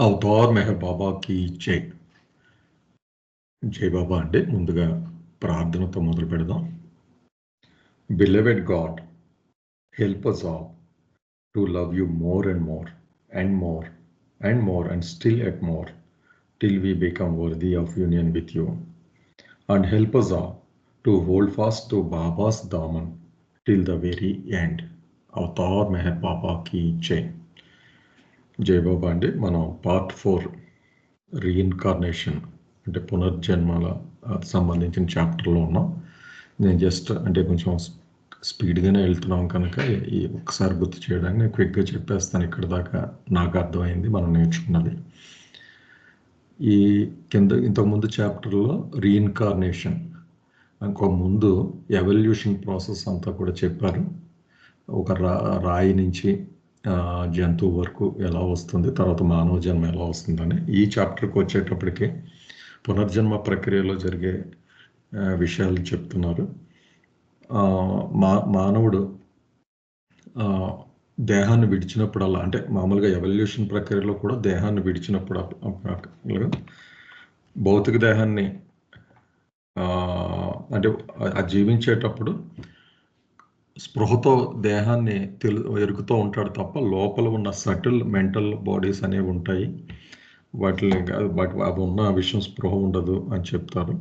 Avatar Meher బాబాకి జై. జై బాబా అంటే ముందుగా ప్రార్థనతో మొదలు పెడదాం. Beloved God, help us all to love you more and more and more and more and still at more till we become worthy of union with you, and help us all to hold fast to Baba's daman till the very end. Avatar Meher బాబాకి జై. జై బాబా అంటే మనం part 4 reincarnation అంటే పునర్జన్మల సంబంధించిన చాప్టర్లో ఉన్నాం. నేను జస్ట్ అంటే కొంచెం స్పీడ్గానే వెళ్తున్నాం కనుక ఈ ఒకసారి గుర్తు చేయడానికి నేను క్విక్గా చెప్పేస్తాను. ఇక్కడ దాకా నాకు అర్థమైంది మనం నేర్చుకున్నది. ఈ కింద ఇంతకుముందు చాప్టర్లో రీఇన్కార్నేషన్, ఇంకో ముందు ఎవల్యూషన్ ప్రాసెస్ అంతా కూడా చెప్పారు. ఒక రాయి నుంచి జంతువు వరకు ఎలా వస్తుంది, తర్వాత మానవ జన్మ ఎలా వస్తుందని. ఈ చాప్టర్కి వచ్చేటప్పటికి పునర్జన్మ ప్రక్రియలో జరిగే విషయాలు చెప్తున్నారు. మానవుడు దేహాన్ని విడిచినప్పుడల్లా, అంటే మామూలుగా ఎవల్యూషన్ ప్రక్రియలో కూడా దేహాన్ని విడిచినప్పుడు భౌతిక దేహాన్ని అంటే జీవించేటప్పుడు స్పృహతో దేహాన్ని ఎరుగుతూ ఉంటాడు తప్ప లోపల ఉన్న సటిల్ మెంటల్ బాడీస్ అనేవి ఉంటాయి. అవి ఉన్న విషయం స్పృహ ఉండదు అని చెప్తారు.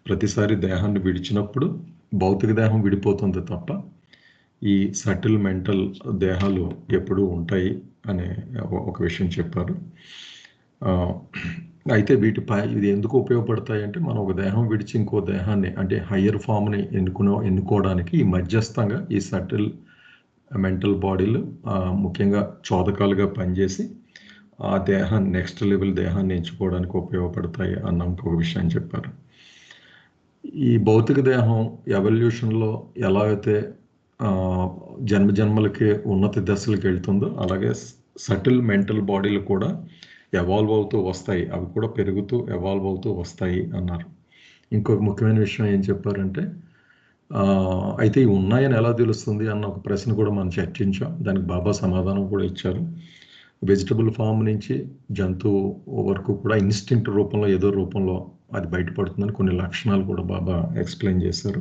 ప్రతిసారి దేహాన్ని విడిచినప్పుడు భౌతిక దేహం విడిపోతుంది తప్ప ఈ సటిల్ మెంటల్ దేహాలు ఎప్పుడూ ఉంటాయి అనే ఒక విషయం చెప్పారు. అయితే ఇది ఎందుకు ఉపయోగపడతాయి అంటే, మనం ఒక దేహం విడిచి ఇంకో దేహాన్ని అంటే హయ్యర్ ఫామ్ని ఎన్నుకోవడానికి ఈ మధ్యస్థంగా ఈ సటిల్ మెంటల్ బాడీలు ముఖ్యంగా చోదకాలుగా పనిచేసి ఆ దేహాన్ని నెక్స్ట్ లెవెల్ దేహాన్ని ఎంచుకోవడానికి ఉపయోగపడతాయి అన్న ఇంకొక విషయం చెప్పారు. ఈ భౌతిక దేహం ఎవల్యూషన్లో ఎలా అయితే జన్మలకి ఉన్నత దశలకు వెళ్తుందో, అలాగే సటిల్ మెంటల్ బాడీలు కూడా ఎవాల్వ్ అవుతూ వస్తాయి. అవి కూడా పెరుగుతూ ఎవాల్వ్ అవుతూ వస్తాయి అన్నారు. ఇంకొక ముఖ్యమైన విషయం ఏం చెప్పారంటే, అయితే ఇవి ఉన్నాయని ఎలా తెలుస్తుంది అన్న ఒక ప్రశ్న కూడా మనం చర్చించాం. దానికి బాబా సమాధానం కూడా ఇచ్చారు. వెజిటబుల్ ఫామ్ నుంచి జంతువు వరకు కూడా ఇన్స్టింక్ట్ రూపంలో ఏదో రూపంలో అది బయటపడుతుందని కొన్ని లక్షణాలు కూడా బాబా ఎక్స్ప్లెయిన్ చేశారు.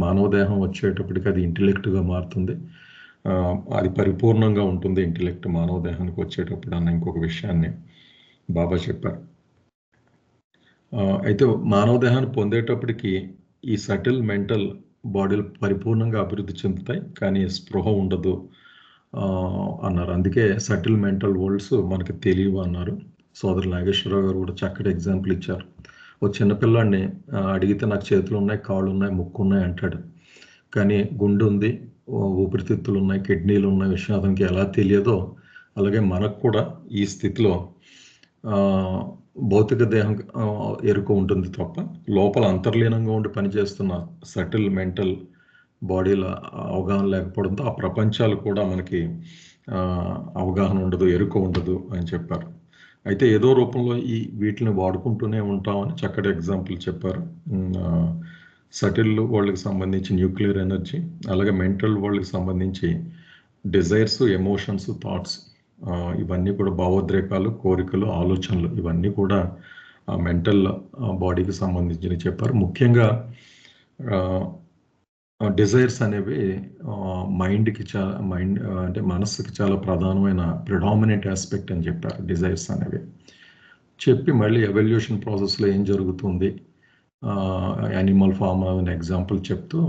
మానవ దేహం వచ్చేటప్పటికి అది ఇంటెలెక్ట్గా మారుతుంది, అది పరిపూర్ణంగా ఉంటుంది ఇంటెలెక్ట్ మానవ దేహానికి వచ్చేటప్పుడు అన్న ఇంకొక విషయాన్ని బాబా చెప్పారు. అయితే మానవ దేహాన్ని పొందేటప్పటికి ఈ సటిల్ మెంటల్ బాడీలు పరిపూర్ణంగా అభివృద్ధి చెందుతాయి, కానీ స్పృహ ఉండదు అన్నారు. అందుకే సటిల్ మెంటల్ వరల్డ్స్ మనకి తెలియవు అన్నారు. సోదరు నాగేశ్వరరావు గారు కూడా చక్కటి ఎగ్జాంపుల్ ఇచ్చారు. ఒక చిన్నపిల్లాడిని అడిగితే నాకు చేతులు ఉన్నాయి, కాళ్ళు ఉన్నాయి, ముక్కు ఉన్నాయి అంటాడు, కానీ గుండె ఉంది, ఊపిరితిత్తులు ఉన్నాయి, కిడ్నీలు ఉన్న విషయం అతనికి ఎలా తెలియదో, అలాగే మనకు కూడా ఈ స్థితిలో భౌతిక దేహం ఎరుక ఉంటుంది తప్ప లోపల అంతర్లీనంగా ఉండి పనిచేస్తున్న సటిల్ మెంటల్ బాడీల అవగాహన లేకపోవడంతో ఆ ప్రపంచాలు కూడా మనకి అవగాహన ఉండదు, ఎరుక ఉండదు అని చెప్పారు. అయితే ఏదో రూపంలో వీటిని వాడుకుంటూనే ఉంటామని చక్కటి ఎగ్జాంపుల్ చెప్పారు. సటిల్ వరల్డ్కి సంబంధించి న్యూక్లియర్ ఎనర్జీ, అలాగే మెంటల్ వరల్డ్కి సంబంధించి డిజైర్స్, ఎమోషన్స్, థాట్స్, ఇవన్నీ కూడా భావోద్రేకాలు, కోరికలు, ఆలోచనలు, ఇవన్నీ కూడా మెంటల్ బాడీకి సంబంధించి చెప్పారు. ముఖ్యంగా డిజైర్స్ అనేవి మైండ్కి అంటే మనస్సుకి చాలా ప్రధానమైన ప్రిడామినెంట్ ఆస్పెక్ట్ అని చెప్పారు. డిజైర్స్ అనేవి చెప్పి మళ్ళీ ఎవల్యూషన్ ప్రాసెస్లో ఏం జరుగుతుంది, యానిమల్ ఫామ్ అనే ఎగ్జాంపుల్ చెప్తూ,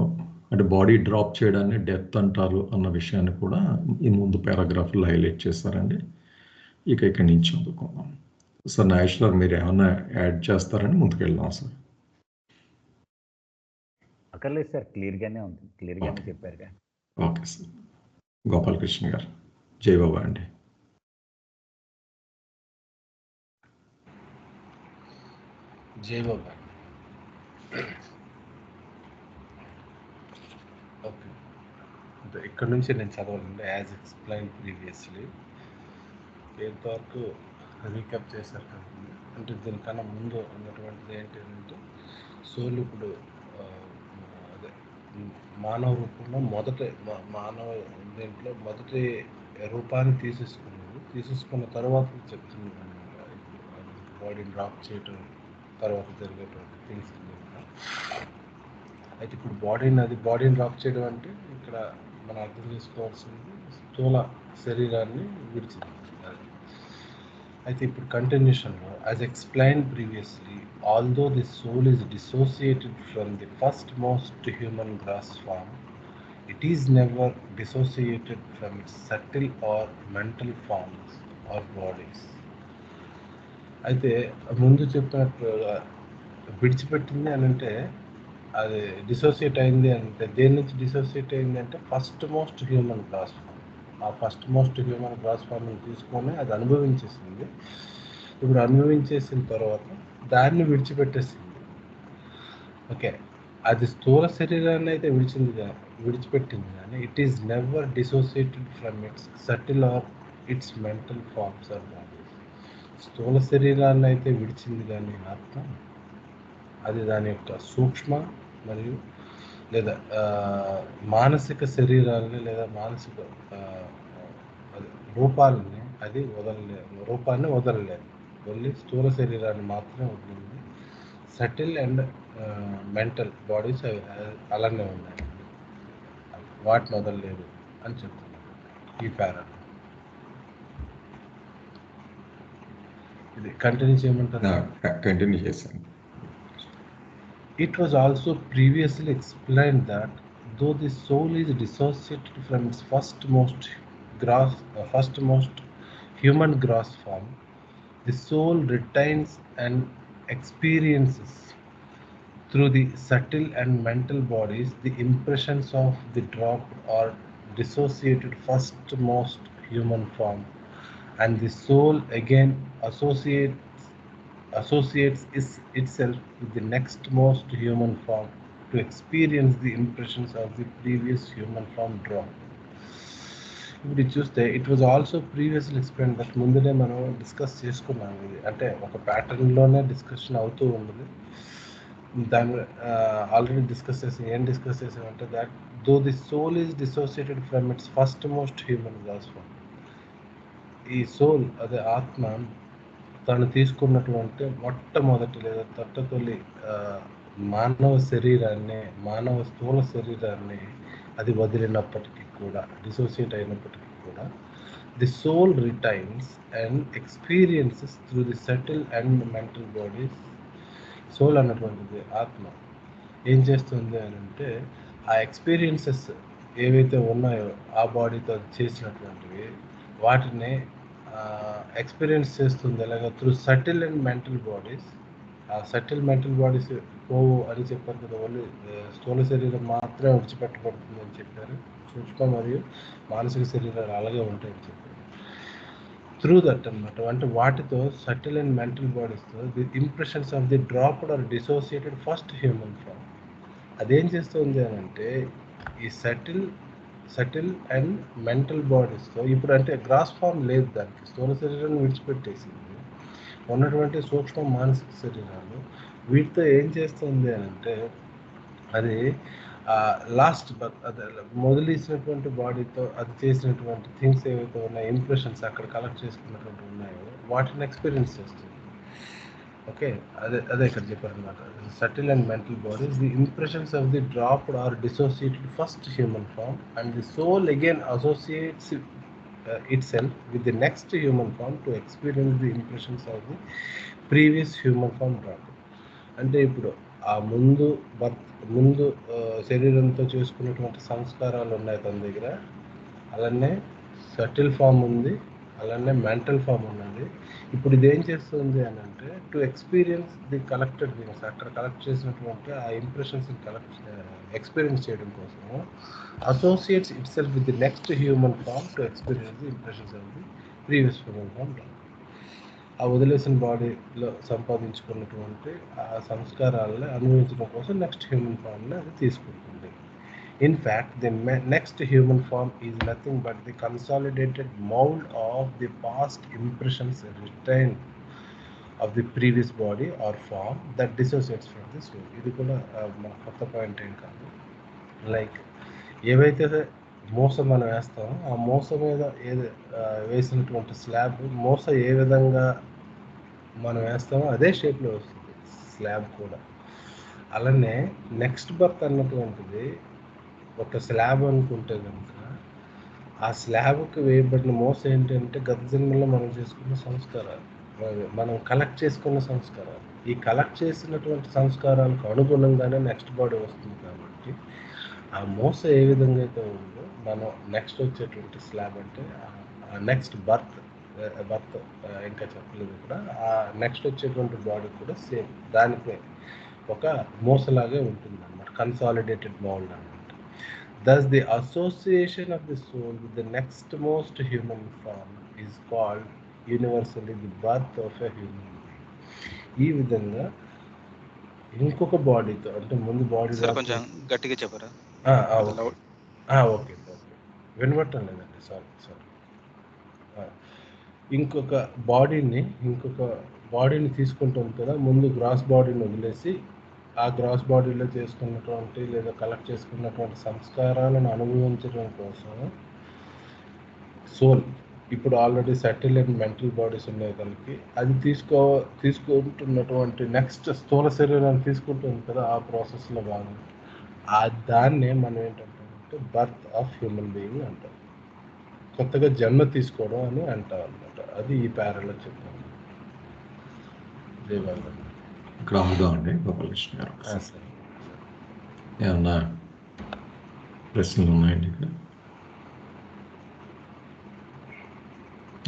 అంటే బాడీ డ్రాప్ చేయడాన్ని డెత్ అంటారు అన్న విషయాన్ని కూడా ఈ ముందు పారాగ్రాఫ్లో హైలైట్ చేశారండి. ఇక్కడి నుంచి చదువుకుందాం. సార్ నాగేశ్వర్, మీరు ఏమన్నా యాడ్ చేస్తారని ముందుకెళ్దాం సార్. అక్కర్లేదు సార్, క్లియర్గానే ఉంది, క్లియర్గానే చెప్పారుగా. Okay sir. గోపాలకృష్ణ గారు, జై బాబా అండి. జై బాబా. ఓకే, ఇక్కడ నుంచి నేను చదవాలండి. యాజ్ ఎక్స్ప్లెయిన్ ప్రీవియస్లీ ఎంతవరకు రీకప్ చేశారు కదండి. అంటే దీనికన్నా ముందు ఉన్నటువంటిది ఏంటంటే, సోల్ ఇప్పుడు అదే మానవ రూపంలో మానవ దీంట్లో మొదటి రూపాన్ని తీసేసుకున్న తర్వాత చెప్తున్నాను. బాడీని డ్రాప్ చేయటం తర్వాత జరిగేటువంటి థింగ్స్ అన్నీ కూడా. అయితే ఇప్పుడు బాడీని డ్రాప్ చేయడం అంటే ఇక్కడ మనం అర్థం చేసుకోవాల్సింది స్థూల శరీరాన్ని విడిచింది. అయితే ఇప్పుడు కంటిన్యూషన్లో as explained previously, although the soul is dissociated from the first most human gross form, it is never dissociated from its subtle or mental forms or bodies. అయితే ముందు చెప్పినట్టుగా విడిచిపెట్టింది అని అంటే అది డిసోసియేట్ అయింది అంటే దేని నుంచి డిసోసియేట్ అయింది అంటే first most human gross form. ఆ ఫస్ట్ మోస్ట్ హ్యూమన్ గ్రాస్ ఫామ్ని తీసుకొని అది అనుభవించేసింది. ఇప్పుడు అనుభవించేసిన తర్వాత దాన్ని విడిచిపెట్టేసింది. ఓకే, అది స్థూల శరీరాన్ని అయితే విడిచిపెట్టింది కానీ it is never dissociated from its subtle or its mental forms or bodies. స్థూల శరీరాన్ని అయితే విడిచింది కానీ ఆత్మ అది దాని యొక్క సూక్ష్మ మరియు లేదా మానసిక శరీరాలని లేదా మానసిక రూపాలని అది రూపాన్ని వదలలేదు. ఓన్లీ స్థూల శరీరాన్ని మాత్రమే వదిలింది. సటిల్ అండ్ మెంటల్ బాడీస్ అలానే ఉన్నాయి, వాటిని వదలలేదు అని చెప్తున్నారు ఈ పారా. ఇది కంటిన్యూ చేయమంటారా? కంటిన్యూ చేశాను. It was also previously explained that though the soul is dissociated from its firstmost human gross form, the soul retains and experiences through the subtle and mental bodies the impressions of the dropped or dissociated firstmost human form, and the soul again associates itself with the next most human form to experience the impressions of the previous human form drop. ఇప్పుడు చూస్తే it was also previously explain that ముందునే మనం discuss చేసుకున్నాం. ఇది అంటే ఒక ప్యాటర్న్లోనే discussion అవుతూ ఉండదు. దాన్ని ఆల్రెడీ డిస్కస్ చేసామంటే that though the soul is dissociated from its first most human gross form. ఈ సోల్ అదే ఆత్మ తను తీసుకున్నటువంటి మొట్టమొదటి లేదా తొలి మానవ శరీరాన్ని, మానవ స్థూల శరీరాన్ని అది వదిలినప్పటికీ కూడా, డిసోసియేట్ అయినప్పటికీ కూడా, the soul retains and experiences through the subtle and mental bodies. Soul అన్నటువంటిది ఆత్మ ఏం చేస్తుంది అని అంటే ఆ ఎక్స్పీరియన్సెస్ ఏవైతే ఉన్నాయో ఆ బాడీతో చేసినటువంటివి వాటిని ఎక్స్పీరియన్స్ చేస్తుంది. ఎలాగ through subtle and mental bodies. ఆ సటిల్ మెంటల్ బాడీస్ పోవు అని చెప్పారు కదా, ఓన్లీ స్థూల శరీరం మాత్రమే విడిచిపెట్టబడుతుంది అని చెప్పారు. సూక్ష్మ మరియు మానసిక శరీరాలు అలాగే ఉంటాయని చెప్పారు. త్రూ దట్ అనమాట, అంటే వాటితో సటిల్ అండ్ మెంటల్ బాడీస్తో the impressions of the dropped or dissociated first human form. అదేం చేస్తుంది అని అంటే ఈ సటిల్ అండ్ మెంటల్ బాడీస్తో ఇప్పుడు అంటే గ్రాస్ ఫామ్ లేదు, దానికి స్థూల శరీరాన్ని విడిచిపెట్టేసింది. ఉన్నటువంటి సూక్ష్మ మానసిక శరీరాలు వీటితో ఏం చేస్తుంది అని అంటే అది లాస్ట్ అదే మొదలేసినటువంటి బాడీతో అది చేసినటువంటి థింగ్స్ ఏవైతే ఉన్నాయో, ఇంప్రెషన్స్ అక్కడ కలెక్ట్ చేసుకున్నటువంటి ఉన్నాయో వాటిని ఎక్స్పీరియన్స్ చేస్తుంది. ఓకే, అదే ఇక్కడ చెప్పారు అనమాట. Subtle and mental bodies the impressions of the dropped or dissociated first human form and the soul again associates itself with the next human form to experience the impressions of the previous human form drop. అంటే ఇప్పుడు ఆ ముందు శరీరంతో చేసుకున్నటువంటి సంస్కారాలు ఉన్నాయి తన దగ్గర, అలానే సటిల్ ఫామ్ ఉంది, అలానే మెంటల్ ఫామ్ ఉన్నది. ఇప్పుడు ఇది ఏం చేస్తుంది అని అంటే to experience the collected things, అక్కడ కలెక్ట్ చేసినటువంటి ఆ ఇంప్రెషన్స్ ఎక్స్పీరియన్స్ చేయడం కోసం associates itself with the next human form to experience the impressions of the previous human form. ఆ వదిలేసిన బాడీలో సంపాదించుకున్నటువంటి ఆ సంస్కారాలని అనుభవించడం కోసం నెక్స్ట్ హ్యూమన్ ఫామ్ని అది తీసుకుంటుంది. In fact, the next human form is nothing but the consolidated mold of the past impressions retained of the previous body or form that dissociates from the soul. ఇది కూడా కొత్త పాయింట్ ఏం కాదు. Like ఏవైతే మూస మనం వేస్తామో ఆ మూస మీద వేసినటువంటి స్లాబ్ మూస ఏ విధంగా మనం వేస్తామో అదే షేప్లో వస్తుంది స్లాబ్ కూడా. అలానే నెక్స్ట్ బర్త్ అన్నటువంటిది ఒక స్లాబ్ అనుకుంటే కనుక ఆ స్లాబ్కి వేయబడిన మోస ఏంటంటే గత జన్మలో మనం చేసుకున్న సంస్కారాలు, మనం కలెక్ట్ చేసుకున్న సంస్కారాలు. ఈ కలెక్ట్ చేసినటువంటి సంస్కారాలకు అనుగుణంగానే నెక్స్ట్ బాడీ వస్తుంది కాబట్టి ఆ మోస ఏ విధంగా అయితే ఉందో మనం నెక్స్ట్ వచ్చేటువంటి స్లాబ్ అంటే నెక్స్ట్ బర్త్ ఇంకా చెప్పలేదు కూడా, ఆ నెక్స్ట్ వచ్చేటువంటి బాడీ కూడా సేమ్ దానికి ఒక మోసలాగే ఉంటుంది అన్నమాట, కన్సాలిడేటెడ్ మౌల్డ్ అన్నమాట. Thus, the association of the soul with the next most human form is called universally the birth of a human being. ఈ విధంగా ఇంకొక బాడీతో, అంటే ముందు బాడీ సార్ కొంచెం గట్టిగా చెప్పరా? ఓకే వినబట్టం లేదండి, సారీ. ఇంకొక బాడీని తీసుకుంటాం కదా, ముందు గ్రాస్ బాడీని వదిలేసి ఆ గ్రాస్ బాడీలో చేసుకున్నటువంటి లేదా కలెక్ట్ చేసుకున్నటువంటి సంస్కారాలను అనుభవించడం కోసం సోల్ ఇప్పుడు already settle and mental bodies ఉన్నాయి కనుక అది తీసుకుంటున్నటువంటి నెక్స్ట్ స్థూల శరీరాన్ని తీసుకుంటుంది కదా, ఆ ప్రాసెస్లో భాగం దాన్నే మనం ఏంటంటే బర్త్ ఆఫ్ హ్యూమన్ బీయింగ్ అంటాం, కొత్తగా జన్మ తీసుకోవడం అని అంటాం అనమాట. అది ఈ ప్యారలో చెప్తాను. ఇక్కడ ఆగుదామండి గోపాలకృష్ణ గారు. సరే, ఏమన్నా ప్రశ్నలు ఉన్నాయండి ఇక్కడ?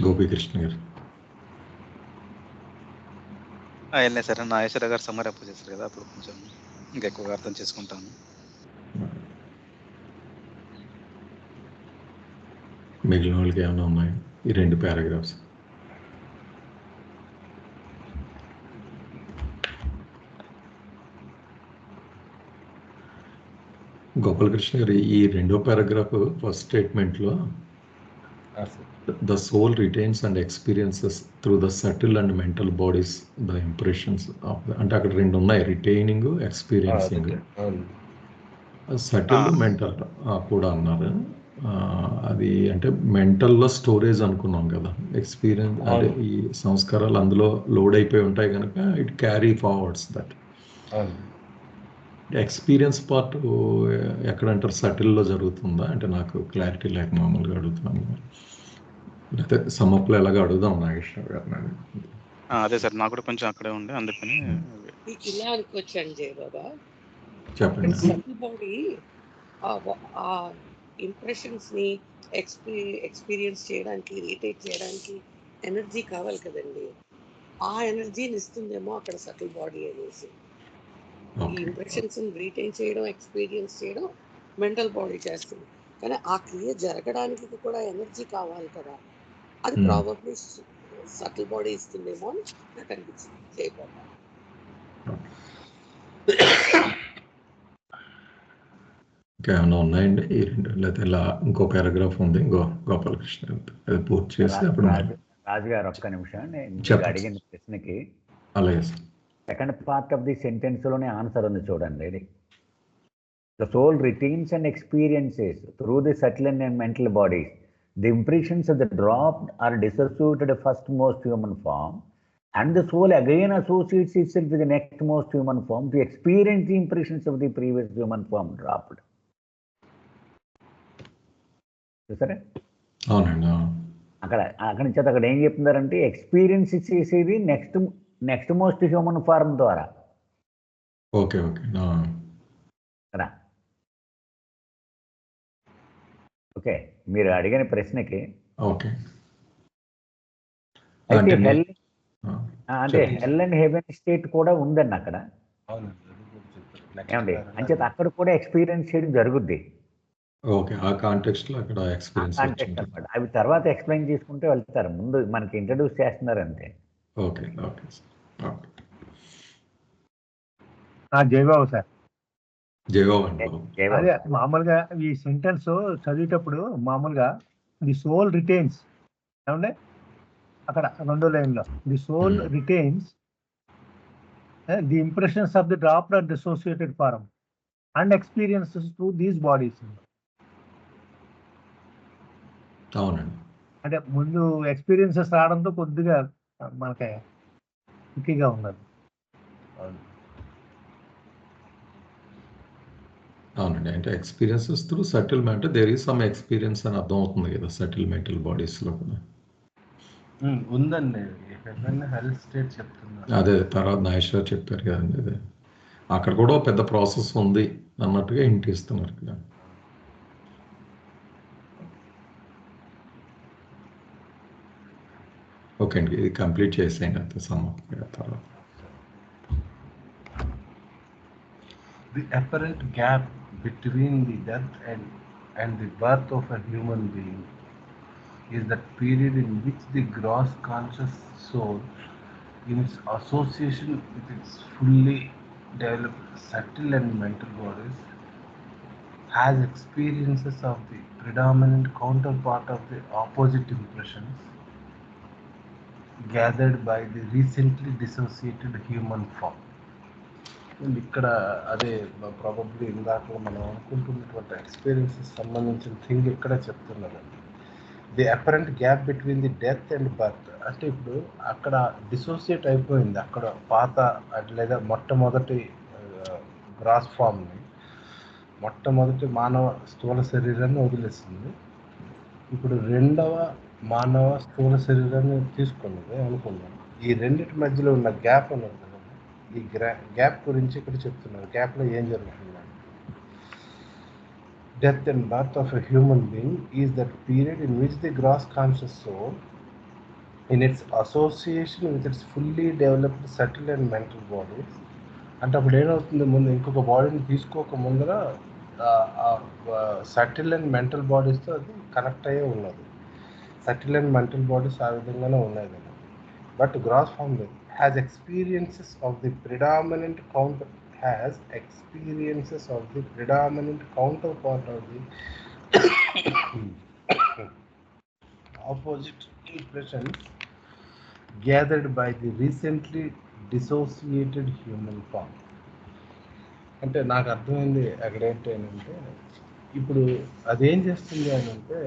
గోపీకృష్ణ గారు. వెళ్ళినా సరే, నాగేశ్వర గారు సమ్మర్ అప్పు చేశారు కదా, అప్పుడు కొంచెం ఇంకా ఎక్కువగా అర్థం చేసుకుంటాను. మిగిలిన వాళ్ళకి ఏమైనా ఉన్నాయి ఈ 2 పారాగ్రాఫ్స్? గోపాలకృష్ణ గారు, ఈ 2వ పారాగ్రాఫ్ ఫస్ట్ స్టేట్మెంట్లో the soul retains and experiences through the subtle and mental bodies the impressions of the, అంటే అక్కడ 2 ఉన్నాయి, రిటైనింగ్, ఎక్స్పీరియన్సింగ్. సటిల్ మెంటల్ కూడా అన్నారు. అది అంటే మెంటల్లో స్టోరేజ్ అనుకున్నాం కదా, ఎక్స్పీరియన్స్ అంటే ఈ సంస్కారాలు అందులో లోడ్ అయిపోయి ఉంటాయి కనుక it carry forwards that. Experience part ఎక్కడంటారు, సటిల్లో జరుగుతుందా అంటే నాకు క్లారిటీ లేక మామూలుగా అడుగుతున్నాను. లేకపోతే సమ్మప్లో ఎలాగ అడుగుదాం నాగేశ్వర గారు. అదే సార్, నాకు కూడా కొంచెం అక్కడే ఉండే, అందుకని ఇలా అనుకోవచ్చండి జయబాబా. చెప్పండి. సటిల్ బాడీ ఆ ఇంప్రెషన్స్ ని ఎక్స్పీరియన్స్ చేయడానికి, రీటేక్ చేయడానికి ఎనర్జీ కావాలి కదండి. ఆ ఎనర్జీని ఇస్తుందేమో అక్కడ సటిల్ బాడీ అనేసి. ఈ ఇంప్రెషన్స్ రీటైన్ చేయడం, ఎక్స్పీరియన్స్ చేయడం మెంటల్ బాడీ చేస్తుంది. కానీ ఆ క్రియ జరగడానికి కూడా ఎనర్జీ కావాలి కదా, అది ప్రాబబ్లీ సటిల్ బాడీ ఇస్తుందేమో అని నాకు అనిపించింది జయబాబా. ఇంకేమైనా ఉన్నాయండి ఈ 2? లేకపోతే ఇలా ఇంకో పారాగ్రాఫ్ ఉంది గోపాలకృష్ణ, అది పూర్తి చేసి అప్పుడు రాజుగారు ఒక్క నిమిషం, నేను అడిగిన ప్రశ్నకి అలాగే second part of the sentence లోనే ఆన్సర్ ఉంది చూడండి. The soul retains and experiences through the subtle and mental bodies the impressions of the dropped or dissociated firstmost human form, and the soul again associates itself with the nextmost human form to experience the impressions of the previous human form dropped. చూసారా? అవునండి. అక్కడి నుంచి అక్కడ ఏం చెప్తున్నారంటే experience చేసేది next most human form ద్వారా. Okay కదా. ఓకే, మీరు అడిగిన ప్రశ్నకి ఓకే. అయితే హెల్ అండ్ హెవెన్ స్టేట్ కూడా ఉందండి అక్కడ. ఏమండి, అంచేత అక్కడ కూడా ఎక్స్పీరియన్స్ చేయడం జరుగుద్ది. ఓకే, ఆ కాంటెక్స్ట్ లో అక్కడ ఎక్స్పీరియన్స్ అన్నమాట. అవి తర్వాత ఎక్స్ప్లెయిన్ చేసుకుంటూ వెళ్తారు, ముందు మనకి ఇంట్రడ్యూస్ చేస్తున్నారు అంతే. ఓకే. జయబాబు సార్. జయబాబు. అదే మామూలుగా ఈ సెంటెన్స్ చదివేటప్పుడు మామూలుగా ది సోల్ రిటైన్స్ ఏమంటే అక్కడ 2వ లైన్లో the soul retains the impressions of the dropped and associated form and experiences through these bodies. అవునండి. అంటే ముందు ఎక్స్పీరియన్సెస్ రావడంతో కొద్దిగా మనకి సుఖిగా ఉన్నారు. అవునండి, అంటే experiences through settlement, there is some experience అని అర్థం అవుతుంది కదా సెటిల్మెంటల్ బాడీస్లో కూడా. ఉందండి, హెల్త్ స్టేట్ చెప్తున్నారు. అదే తర్వాత నాగేశ్వర్ చెప్పారు కదండి, అదే అక్కడ కూడా పెద్ద ప్రాసెస్ ఉంది అన్నట్టుగా హింట్ ఇస్తున్నారు కదా. ఓకే అండి, ఇది కంప్లీట్ చేసేయండి అంతే సమాప్తి తర్వాత. The apparent gap between the death and the birth of a human being is that period in which the gross conscious soul, in its association with its fully developed subtle and mental bodies, has experiences of the predominant counterpart of the opposite impressions gathered by the recently dissociated human form. ఇక్కడ అదే probably ఇందాక మనం అనుకుంటున్నటువంటి experiences సంబంధించిన thing ఇక్కడ చెప్తున్నారండి. The apparent gap between the death and birth, అంటే ఇప్పుడు అక్కడ డిసోసియేట్ అయిపోయింది, అక్కడ పాత లేదా మొట్టమొదటి గ్రాస్ ఫామ్ని, మొట్టమొదటి మానవ స్థూల శరీరాన్ని వదిలేసింది. ఇప్పుడు రెండవ మానవ స్థూల శరీరాన్ని తీసుకున్నది అనుకుందాం. ఈ రెండింటి మధ్యలో ఉన్న గ్యాప్ ఉన్నది కదా, ఈ గ్యాప్ గురించి ఇక్కడ చెప్తున్నారు. గ్యాప్లో ఏం జరుగుతుంది? Death and birth of a human being is that period in which the gross conscious soul, in its association with its fully developed subtle and mental bodies, అంటే అప్పుడు ఏమవుతుంది, ముందు ఇంకొక బాడీని తీసుకోక ముందర సటిల్ అండ్ మెంటల్ బాడీస్తో అది కనెక్ట్ అయ్యే ఉన్నది. సటిల్ అండ్ మెంటల్ బాడీస్ ఆ విధంగానే ఉన్నాయి కదా. But gross form has experiences of the predominant counterpart of the opposite impressions gathered by the recently dissociated human form. అంటే నాకు అర్థమైంది అక్కడ ఏంటంటే, ఇప్పుడు అదేం చేస్తుంది అని అంటే,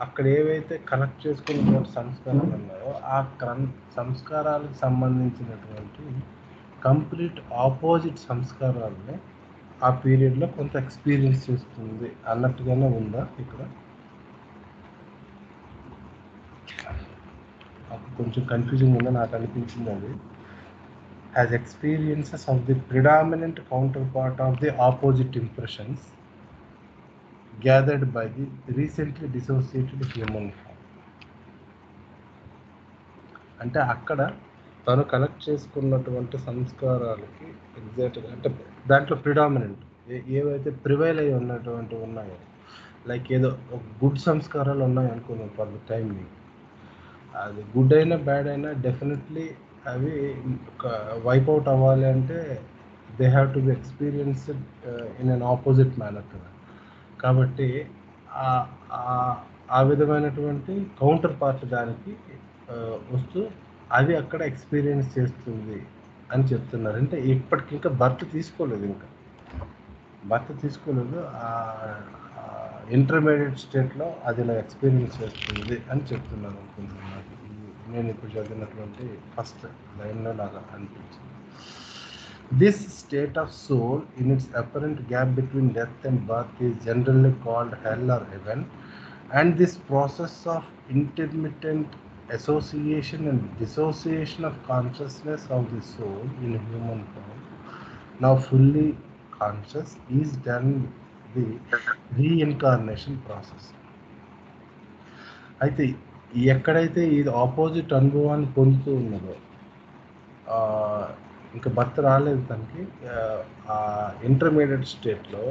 అక్కడ ఏవైతే కనెక్ట్ చేసుకున్నటువంటి సంస్కారాలు ఉన్నాయో ఆ సంస్కారాలకు సంబంధించినటువంటి కంప్లీట్ ఆపోజిట్ సంస్కారాలని ఆ పీరియడ్లో కొంత ఎక్స్పీరియన్స్ చేస్తుంది అన్నట్టుగానే ఉందా ఇక్కడ? నాకు కొంచెం కన్ఫ్యూజింగ్ ఉందా, నాకు అనిపించింది అది. Has experiences of the predominant counterpart of the opposite impressions gathered by the recently dissociated human form. అంటే అక్కడ తను కనెక్ట్ చేసుకున్నటువంటి సంస్కారాలకి ఎగ్జాక్ట్గా, అంటే దాంట్లో ప్రిడామినెంట్ ఏవైతే ప్రివైల్ అయి ఉన్నటువంటి ఉన్నాయో, లైక్ ఏదో గుడ్ సంస్కారాలు ఉన్నాయి అనుకున్నాం ఫర్ ద టైం, అది గుడ్ అయినా బ్యాడ్ అయినా డెఫినెట్లీ అవి వైప్అవుట్ అవ్వాలి అంటే they have to be experienced in an opposite manner కదా. కాబట్టి ఆ విధమైనటువంటి కౌంటర్ పార్ట్ దానికి వస్తూ అవి అక్కడ ఎక్స్పీరియన్స్ చేస్తుంది అని చెప్తున్నారు. అంటే ఇప్పటికి ఇంకా బర్త్ తీసుకోలేదు, ఇంటర్మీడియట్ స్టేట్లో అది ఇలా ఎక్స్పీరియన్స్ చేస్తుంది అని చెప్తున్నారు అనుకుంటున్నాను. నేను ఇప్పుడు చదివినటువంటి ఫస్ట్ లైన్లో నాకు అనిపించింది. This state of soul in its apparent gap between death and birth is generally called hell or heaven, and this process of intermittent association and dissociation of consciousness of the soul in human form, now fully conscious, is done the reincarnation process. అయితే ఎక్కడైతే ఇది opposite అనుభవాన్ని పొందుతూ ఉన్నదో, ఇంకా birth రాలేదు తనకి, ఆ ఇంటర్మీడియట్ స్టేట్లో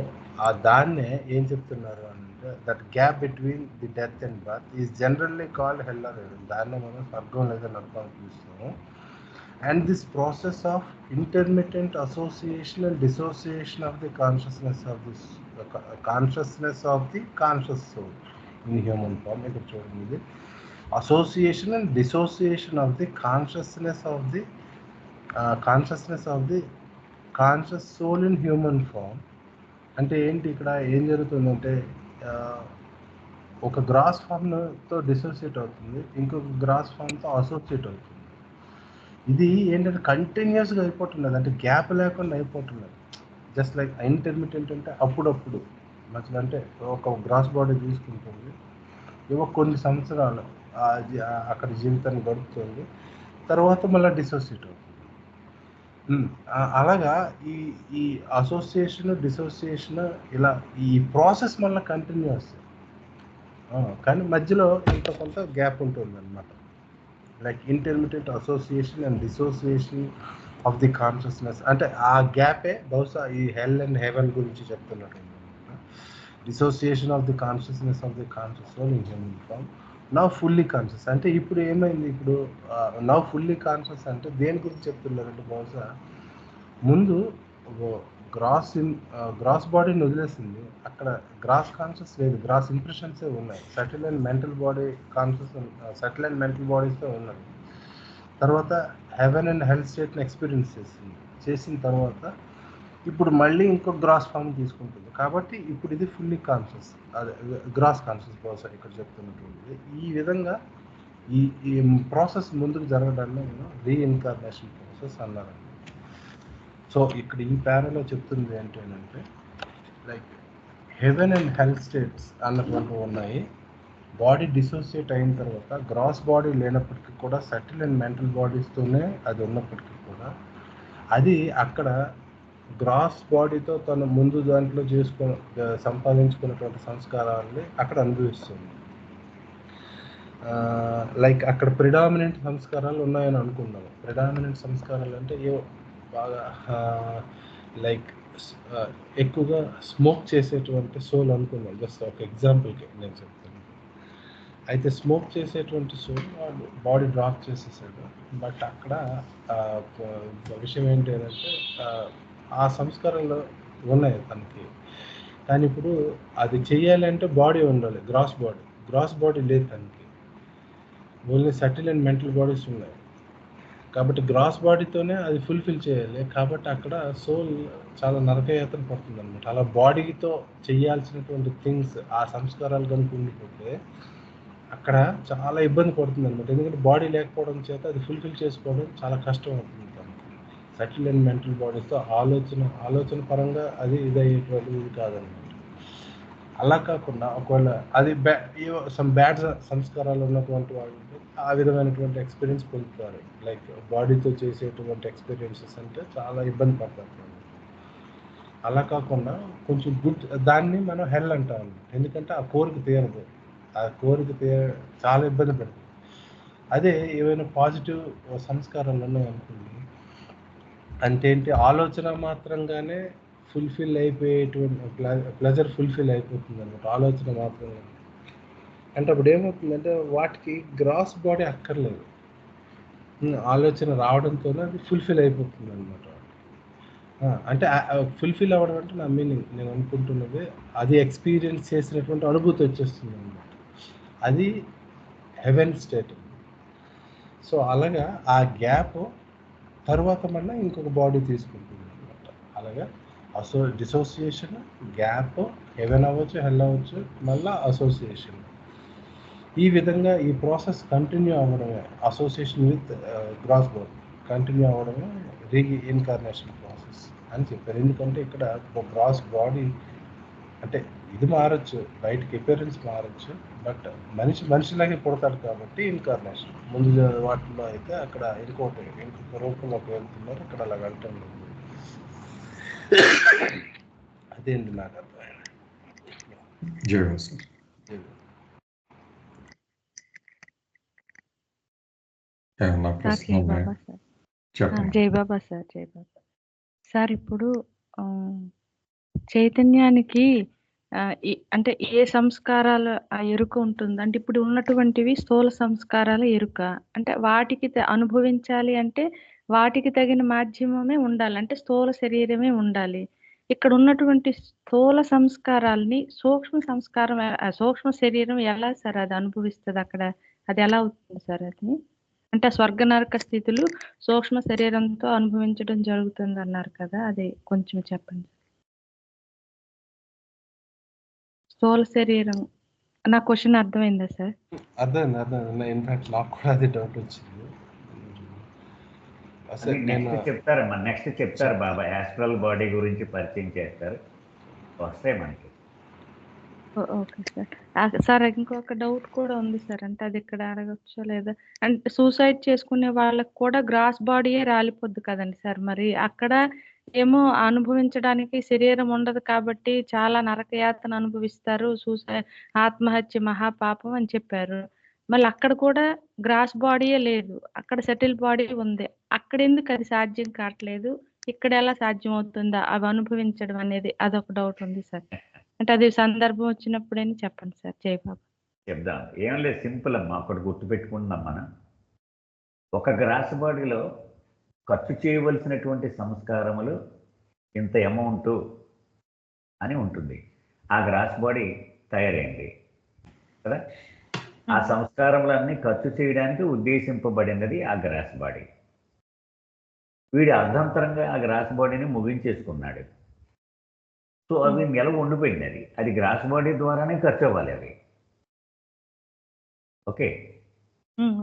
దాన్నే ఏం చెప్తున్నారు అంటే, that gap between the death and birth is generally called hell or heaven. దాన్నే మనం స్వర్గం లేదా నరకం పిలుస్తాము. And this process of intermittent association and dissociation of the consciousness of the conscious soul in human form. ఇక్కడ చూడండి, ఇది association and dissociation of the consciousness of the conscious soul in human form. అంటే ఏంటి, ఇక్కడ ఏం జరుగుతుందంటే, ఒక gross ఫామ్తో dissociate అవుతుంది, ఇంకొక గ్రాస్ ఫామ్తో అసోసియేట్ అవుతుంది. ఇది ఏంటంటే కంటిన్యూస్గా అయిపోతున్నది, అంటే గ్యాప్ లేకుండా అయిపోతున్నది. జస్ట్ లైక్ ఇంటర్మీడియట్ అంటే అప్పుడప్పుడు మధ్యలో, అంటే ఒక గ్రాస్ బాడీ తీసుకుంటుంది, ఏవో కొన్ని సంవత్సరాలు అక్కడ జీవితాన్ని గడుపుతుంది, తర్వాత మళ్ళీ డిసోసియేట్ అవుతుంది. అలాగా ఈ ఈ అసోసియేషన్ డిసోసియేషన్ ఇలా ఈ ప్రాసెస్ మళ్ళీ కంటిన్యూస్, కానీ మధ్యలో ఇంత కొంత గ్యాప్ ఉంటుంది అనమాట. Like intermediate association and dissociation of the consciousness, అంటే ఆ గ్యాపే బహుశా ఈ హెల్ అండ్ హెవెన్ గురించి చెప్తున్నట్టు. Dissociation of the consciousness of the conscious soul in human form now fully conscious. అంటే ఇప్పుడు ఏమైంది, ఇప్పుడు నవ్ ఫుల్లీ కాన్షియస్ అంటే దేని గురించి చెప్తున్నారంటే బహుశా ముందు గ్రాస్ బాడీని వదిలేసింది, అక్కడ గ్రాస్ కాన్షియస్ లేదు, గ్రాస్ ఇంప్రెషన్సే ఉన్నాయి, subtle and mental body conscious, subtle and mental బాడీసే ఉన్నాయి. తర్వాత హెవెన్ అండ్ హెల్ స్టేట్ని ఎక్స్పీరియన్స్ చేసిన తర్వాత ఇప్పుడు మళ్ళీ ఇంకో గ్రాస్ ఫామ్ తీసుకుంటుంది. కాబట్టి ఇప్పుడు ఇది ఫుల్లీ కాన్షియస్, అదే గ్రాస్ కాన్షియస్ బహుశా ఇక్కడ చెప్తున్నటువంటిది. ఈ విధంగా ఈ ప్రాసెస్ ముందుకు జరగడాన్ని నేను రీఇన్కార్నేషన్ ప్రాసెస్ అన్నాను. సో ఇక్కడ ఈ ప్యారాలో చెప్తుంది ఏంటంటే like heaven and hell states అన్నటువంటివి ఉన్నాయి. బాడీ డిసోసియేట్ అయిన తర్వాత గ్రాస్ బాడీ లేనప్పటికీ కూడా సటిల్ అండ్ మెంటల్ బాడీస్తోనే అది ఉన్నప్పటికీ కూడా అది అక్కడ గ్రాస్ బాడీతో తను ముందు దాంట్లో సంపాదించుకున్నటువంటి సంస్కారాలని అక్కడ అనుభవిస్తుంది. లైక్ అక్కడ ప్రిడామినెంట్ సంస్కారాలు ఉన్నాయని అనుకున్నాము. ప్రిడామినెంట్ సంస్కారాలు అంటే ఏవో బాగా లైక్ ఎక్కువగా స్మోక్ చేసేటువంటి సోల్ అనుకున్నాం. జస్ట్ ఒక ఎగ్జాంపుల్కి నేను చెప్తాను. అయితే స్మోక్ చేసేటువంటి సోల్ వాడు బాడీ డ్రాప్ చేసేసాడు. బట్ అక్కడ విషయం ఏంటి అంటే ఆ సంస్కారాలు ఉన్నాయి తనకి, కానీ ఇప్పుడు అది చెయ్యాలంటే బాడీ ఉండాలి, గ్రాస్ బాడీ లేదు తనకి, only subtle and mental bodies ఉన్నాయి. కాబట్టి గ్రాస్ బాడీతోనే అది ఫుల్ఫిల్ చేయాలి. కాబట్టి అక్కడ సోల్ చాలా నరకయాతన పడుతుంది అనమాట. అలా బాడీతో చేయాల్సినటువంటి థింగ్స్ ఆ సంస్కారాలు కనుక ఉండిపోతే అక్కడ చాలా ఇబ్బంది పడుతుంది అనమాట. ఎందుకంటే బాడీ లేకపోవడం చేత అది ఫుల్ఫిల్ చేసుకోవడం చాలా కష్టం అవుతుంది తనకి. సటిల్ అండ్ మెంటల్ బాడీస్తో ఆలోచన పరంగా అది ఇదయ్యేటువంటిది ఇది కాదనమాట. అలా కాకుండా ఒకవేళ అది సమ్ బ్యాడ్ సంస్కారాలు ఉన్నటువంటి వాళ్ళు ఆ విధమైనటువంటి ఎక్స్పీరియన్స్ పొందుతారు. లైక్ బాడీతో చేసేటువంటి ఎక్స్పీరియన్సెస్ అంటే చాలా ఇబ్బంది పడతారు. అలా కాకుండా కొంచెం గుడ్, దాన్ని మనం హెల్ అంటాం. ఎందుకంటే ఆ కోరిక తీరదు, ఆ కోరిక చాలా ఇబ్బంది పడుతుంది. అదే ఏవైనా పాజిటివ్ సంస్కారాలు ఉన్నాయనుకోండి, అంటే ఏంటి, ఆలోచన మాత్రంగానే ఫుల్ఫిల్ అయిపోయేటువంటి ప్లెజర్ ఫుల్ఫిల్ అయిపోతుంది అనమాట. ఆలోచన మాత్రమే అంటే అప్పుడు ఏమవుతుందంటే వాటికి గ్రాస్ బాడీ అక్కర్లేదు, ఆలోచన రావడంతోనే అది ఫుల్ఫిల్ అయిపోతుంది అనమాట. అంటే ఫుల్ఫిల్ అవ్వడం అంటే నా మీనింగ్, నేను అనుకుంటున్నది అది ఎక్స్పీరియన్స్ చేసినటువంటి అనుభూతి వచ్చేస్తుంది అనమాట. అది హెవెన్ స్టేట్. సో అలాగా ఆ గ్యాప్ తర్వాత మళ్ళీ ఇంకొక బాడీ తీసుకుంటుంది అనమాట. అలాగా డిసోసియేషన్, గ్యాప్, హెవెన్ అవ్వచ్చు, హెల్ అవ్వచ్చు, మళ్ళీ అసోసియేషన్. ఈ విధంగా ఈ ప్రాసెస్ కంటిన్యూ అవ్వడమే association with gross body continue అవ్వడమే రీఇన్కార్నేషన్ ప్రాసెస్ అని చెప్పారు. ఎందుకంటే ఇక్కడ గ్రాస్ బాడీ అంటే ఇది మారచ్చు, బయటకి అపియరెన్స్ మారచ్చు, బట్ మనిషిలాగే పుడతాడు కాబట్టి ఇన్కార్నేషన్. ముందు వాటిలో అయితే అక్కడ ఇంకొక రూపంలోకి వెళ్తున్నారు, ఇక్కడ అలా వెళ్ళటం లేదు. అదేంటి నాకు అర్థమైంది. జై బాబా సార్. సార్ ఇప్పుడు చైతన్యానికి అంటే ఏ సంస్కారాల ఎరుక ఉంటుంది అంటే ఇప్పుడు ఉన్నటువంటివి స్థూల సంస్కారాల ఎరుక, అంటే వాటికి అనుభవించాలి అంటే వాటికి తగిన మాధ్యమమే ఉండాలి, అంటే స్థూల శరీరమే ఉండాలి. ఇక్కడ ఉన్నటువంటి స్థూల సంస్కారాలని సూక్ష్మ శరీరం ఎలా సార్ అది అనుభవిస్తుంది? అక్కడ అది ఎలా అవుతుంది సార్? అది అంటే స్వర్గ నరక స్థితులు సూక్ష్మ శరీరంతో అనుభవించడం జరుగుతుంది అన్నారు కదా, అది కొంచెం చెప్పండి. స్థూల శరీరం, నా క్వశ్చన్ అర్థమైందా సార్? అర్థమైంది. ఇన్ఫాక్ట్ నాకు కూడా అది డౌట్ వచ్చింది. అసలు నేను నెక్స్ట్ చెప్తారమ్మా, నెక్స్ట్ చెప్తారు బాబా, యాస్ట్రల్ బాడీ గురించి పరిచయం చేస్తారు, వస్తాయి మనకి. Okay sir. సార్ ఇంకొక డౌట్ కూడా ఉంది సార్, అంటే అది ఇక్కడ అడగచ్చో లేదా, అంటే సూసైడ్ చేసుకునే వాళ్ళకి కూడా గ్రాస్ బాడీయే రాలిపోద్ది కదండి సార్, మరి అక్కడ ఏమో అనుభవించడానికి శరీరం ఉండదు కాబట్టి చాలా నరకయాతన అనుభవిస్తారు, ఆత్మహత్య మహాపాపం అని చెప్పారు. మళ్ళీ అక్కడ కూడా గ్రాస్ బాడీయే లేదు, అక్కడ సెటిల్ బాడీ ఉంది, అక్కడ ఎందుకు అది సాధ్యం కావట్లేదు, ఇక్కడ ఎలా సాధ్యం అవుతుందా అవి అనుభవించడం అనేది, అదొక డౌట్ ఉంది సార్. అంటే అది సందర్భం వచ్చినప్పుడైనా చెప్పండి సార్. జయబాబు. చెప్దాం, ఏం లేదు, సింపుల్ అమ్మా, ఒకటి గుర్తుపెట్టుకుంటున్నాం మనం. ఒక గ్రాస్ బాడీలో ఖర్చు చేయవలసినటువంటి సంస్కారములు ఇంత అమౌంట్ అని ఉంటుంది. ఆ గ్రాస్ బాడీ తయారైంది కదా, ఆ సంస్కారములన్నీ ఖర్చు చేయడానికి ఉద్దేశింపబడినది ఆ గ్రాస్ బాడీ. వీడి అర్ధంతరంగా ఆ గ్రాస్ బాడీని ముగించేసుకున్నాడు. సో అవి నిలవ ఉండిపోయింది, అది గ్రాస్ బాడీ ద్వారానే ఖర్చు అవ్వాలి అవి. Okay,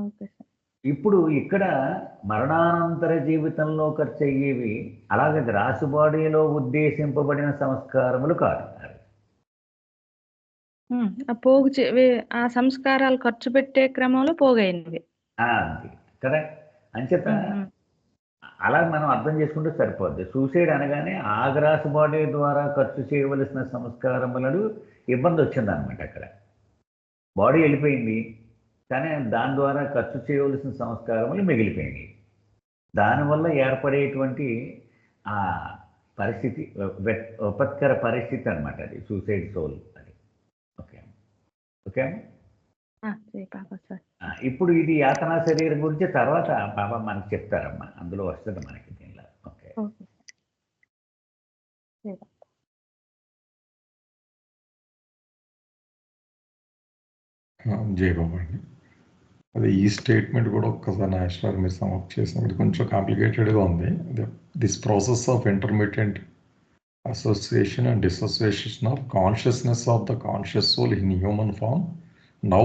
okay sir. ఇప్పుడు ఇక్కడ మరణానంతర జీవితంలో ఖర్చు అయ్యేవి అలాగే గ్రాస్ బాడీలో ఉద్దేశింపబడిన సంస్కారములు కాదు. ఆ పోగు ఆ సంస్కారాలు ఖర్చు పెట్టే క్రమంలో పోగైనవి అంతే కదా, అంచేత అలా మనం అర్థం చేసుకుంటే సరిపోద్ది. సూసైడ్ అనగానే ఆ గ్రాస్ బాడీ ద్వారా ఖర్చు చేయవలసిన సంస్కారములను ఇబ్బంది వచ్చిందనమాట. అక్కడ బాడీ వెళ్ళిపోయింది కానీ దాని ద్వారా ఖర్చు చేయవలసిన సంస్కారములు మిగిలిపోయినాయి. దానివల్ల ఏర్పడేటువంటి ఆ పరిస్థితి విపత్కర పరిస్థితి అనమాట, అది సూసైడ్ సోల్ అది. ఓకే ఓకే ఇప్పుడు ఇది యాతనా శరీరం గురించి తర్వాత బాబా మనకి చెప్తారమ్మా, అందులో వస్తుంది మనకి దీనిలో. ఓకే, జయబాబు అండి, అదే ఈ స్టేట్మెంట్ కూడా ఒక్కసారి నేషనల్ మీరు సమప్ చేసినప్పుడు కొంచెం కాంప్లికేటెడ్గా ఉంది. This process of intermediate association and dissociation of consciousness of the conscious soul in human form, now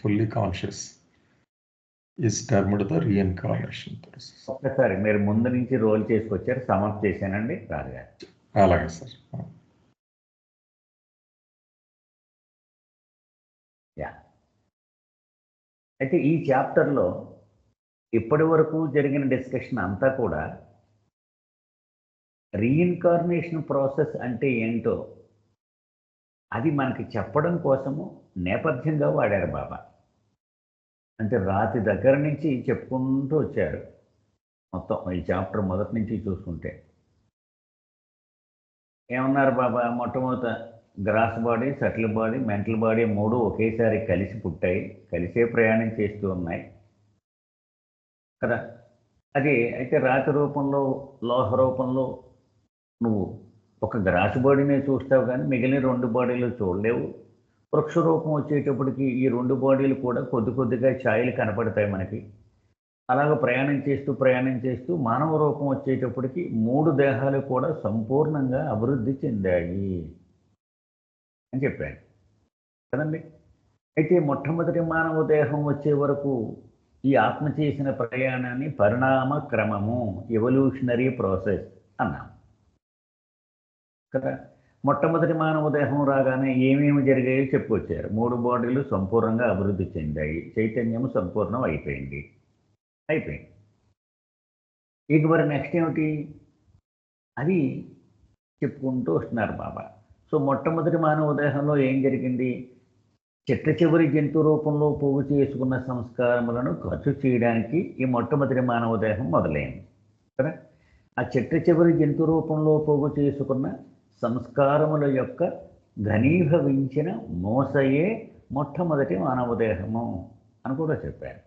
fully conscious, is termed the reincarnation process. ఒక్కసారి మీరు ముందు నుంచి రోల్ చేసుకొచ్చారు, సమప్ చేశానండి రాదుగా. అలాగే సార్. అయితే ఈ చాప్టర్లో ఇప్పటి వరకు జరిగిన డిస్కషన్ అంతా కూడా రీఇన్కార్నేషన్ ప్రాసెస్ అంటే ఏంటో అది మనకి చెప్పడం కోసము నేపథ్యంగా వాడారు బాబా. అంటే రాతి దగ్గర నుంచి చెప్పుకుంటూ వచ్చారు మొత్తం ఈ చాప్టర్ మొదటి నుంచి చూసుకుంటే. ఏమన్నారు బాబా, మొట్టమొదట gross body, subtle body, mental body మూడు ఒకేసారి కలిసి పుట్టాయి, కలిసే ప్రయాణం చేస్తూ ఉన్నాయి కదా. అది అయితే రాతి రూపంలో, లోహ రూపంలో నువ్వు ఒక గ్రాస్ బాడీనే చూస్తావు కానీ మిగిలిన రెండు బాడీలు చూడలేవు. వృక్ష రూపం వచ్చేటప్పటికి ఈ రెండు బాడీలు కూడా కొద్ది కొద్దిగా ఛాయలు కనపడతాయి మనకి. అలాగ ప్రయాణం చేస్తూ మానవ రూపం వచ్చేటప్పటికి మూడు దేహాలు కూడా సంపూర్ణంగా అభివృద్ధి చెందాయి అని చెప్పాడు కదండి. అయితే మొట్టమొదటి మానవ దేహం వచ్చే వరకు ఈ ఆత్మ చేసిన ప్రయాణాన్ని పరిణామ క్రమము, ఎవల్యూషనరీ ప్రాసెస్ అన్నాం కదా. మొట్టమొదటి మానవ దేహం రాగానే ఏమేమి జరిగాయో చెప్పుకొచ్చారు. మూడు బాడీలు సంపూర్ణంగా అభివృద్ధి చెందాయి, చైతన్యము సంపూర్ణం అయిపోయింది. ఇక మరి నెక్స్ట్ ఏమిటి అది చెప్పుకుంటూ వస్తున్నారు బాబా. సో మొట్టమొదటి మానవ దేహంలో ఏం జరిగింది, చిట్ట చివరి జంతు రూపంలో పోగు చేసుకున్న సంస్కారములను ఖర్చు చేయడానికి ఈ మొట్టమొదటి మానవ దేహం మొదలైంది కదా. ఆ చిట్ట చివరి జంతు రూపంలో పోగు చేసుకున్న సంస్కారముల యొక్క ఘనీభవించిన మోసయే మొట్టమొదటి మానవ దేహము అని కూడా చెప్పారు.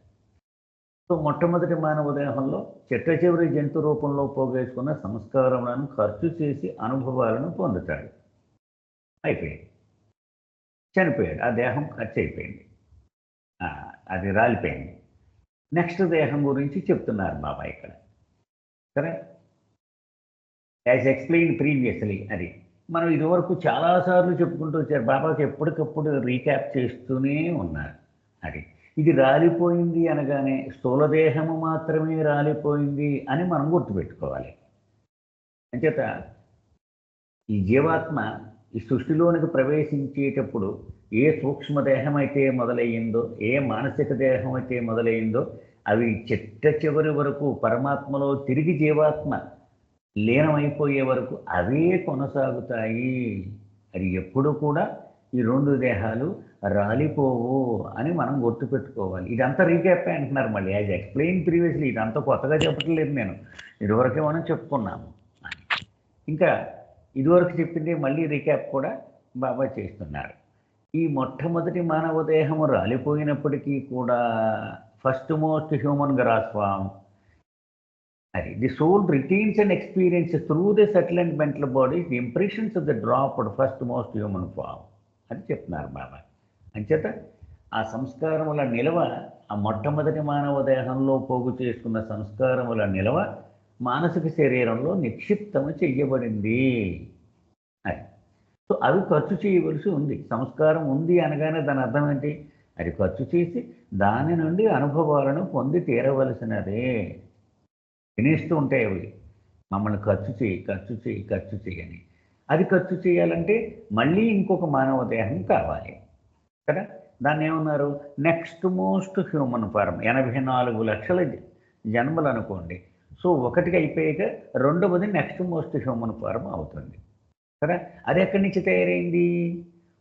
సో మొట్టమొదటి మానవ దేహంలో చిట్ట చివరి జంతు రూపంలో పోగేసుకున్న సంస్కారములను ఖర్చు చేసి అనుభవాలను పొందుతాడు. అయిపోయింది, చనిపోయాడు, ఆ దేహం ఖర్చు అయిపోయింది, అది రాలిపోయింది. నెక్స్ట్ దేహం గురించి చెప్తున్నారు బాబా ఇక్కడ సరే. యాజ్ ఎక్స్ప్లెయిన్ ప్రీవియస్లీ, అది మనం ఇదివరకు చాలాసార్లు చెప్పుకుంటూ వచ్చారు. బాబాకి ఎప్పటికప్పుడు రీక్యాప్ చేస్తూనే ఉన్నారు. అది ఇది రాలిపోయింది అనగానే స్థూలదేహము మాత్రమే రాలిపోయింది అని మనం గుర్తుపెట్టుకోవాలి. అంచేత ఈ జీవాత్మ ఈ సృష్టిలోనికి ప్రవేశించేటప్పుడు ఏ సూక్ష్మదేహం అయితే మొదలయ్యిందో, ఏ మానసిక దేహం అయితే మొదలయ్యిందో అవి చిట్ట చివరి వరకు పరమాత్మలో తిరిగి జీవాత్మ లీనమైపోయే వరకు అవే కొనసాగుతాయి. అది ఎప్పుడు కూడా ఈ రెండు దేహాలు రాలిపోవు అని మనం గుర్తుపెట్టుకోవాలి. ఇదంతా రీక్యాప్ అంటున్నారు మళ్ళీ, యాజ్ ఎక్స్ప్లెయిన్ ప్రీవియస్లీ. ఇదంతా కొత్తగా చెప్పట్లేదు, నేను ఇదివరకే మనం చెప్పుకున్నాము. ఇంకా ఇదివరకు చెప్పింది మళ్ళీ రీక్యాప్ కూడా బాబా చేస్తున్నారు. ఈ మొట్టమొదటి మానవ దేహము రాలిపోయినప్పటికీ కూడా first most human gross form అది the soul retains and experience through the subtle and mental bodies the impressions of the dropped first most human form అని చెప్తున్నారు బాబా. అంచేత ఆ సంస్కారముల నిలవ, ఆ మొట్టమొదటి మానవ దేహంలో పోగు చేసుకున్న సంస్కారముల నిలవ మానసిక శరీరంలో నిక్షిప్తము చెయ్యబడింది. అది సో అవి ఖర్చు చేయవలసి ఉంది. సంస్కారం ఉంది అనగానే దాని అర్థం ఏంటి? అది ఖర్చు చేసి దాని నుండి అనుభవాలను పొంది తీరవలసినదే. తినేస్తూ ఉంటాయి అవి, మమ్మల్ని ఖర్చు చేయని. అది ఖర్చు చేయాలంటే మళ్ళీ ఇంకొక మానవ దేహం కావాలి కదా. దాన్ని ఏమన్నారు? Next most human form. 84 లక్షల జన్మలు అనుకోండి. సో ఒకటికి అయిపోయాక రెండవది నెక్స్ట్ మోస్ట్ హ్యూమన్ ఫార్మ్ అవుతుంది కదా. అది ఎక్కడి నుంచి తయారైంది?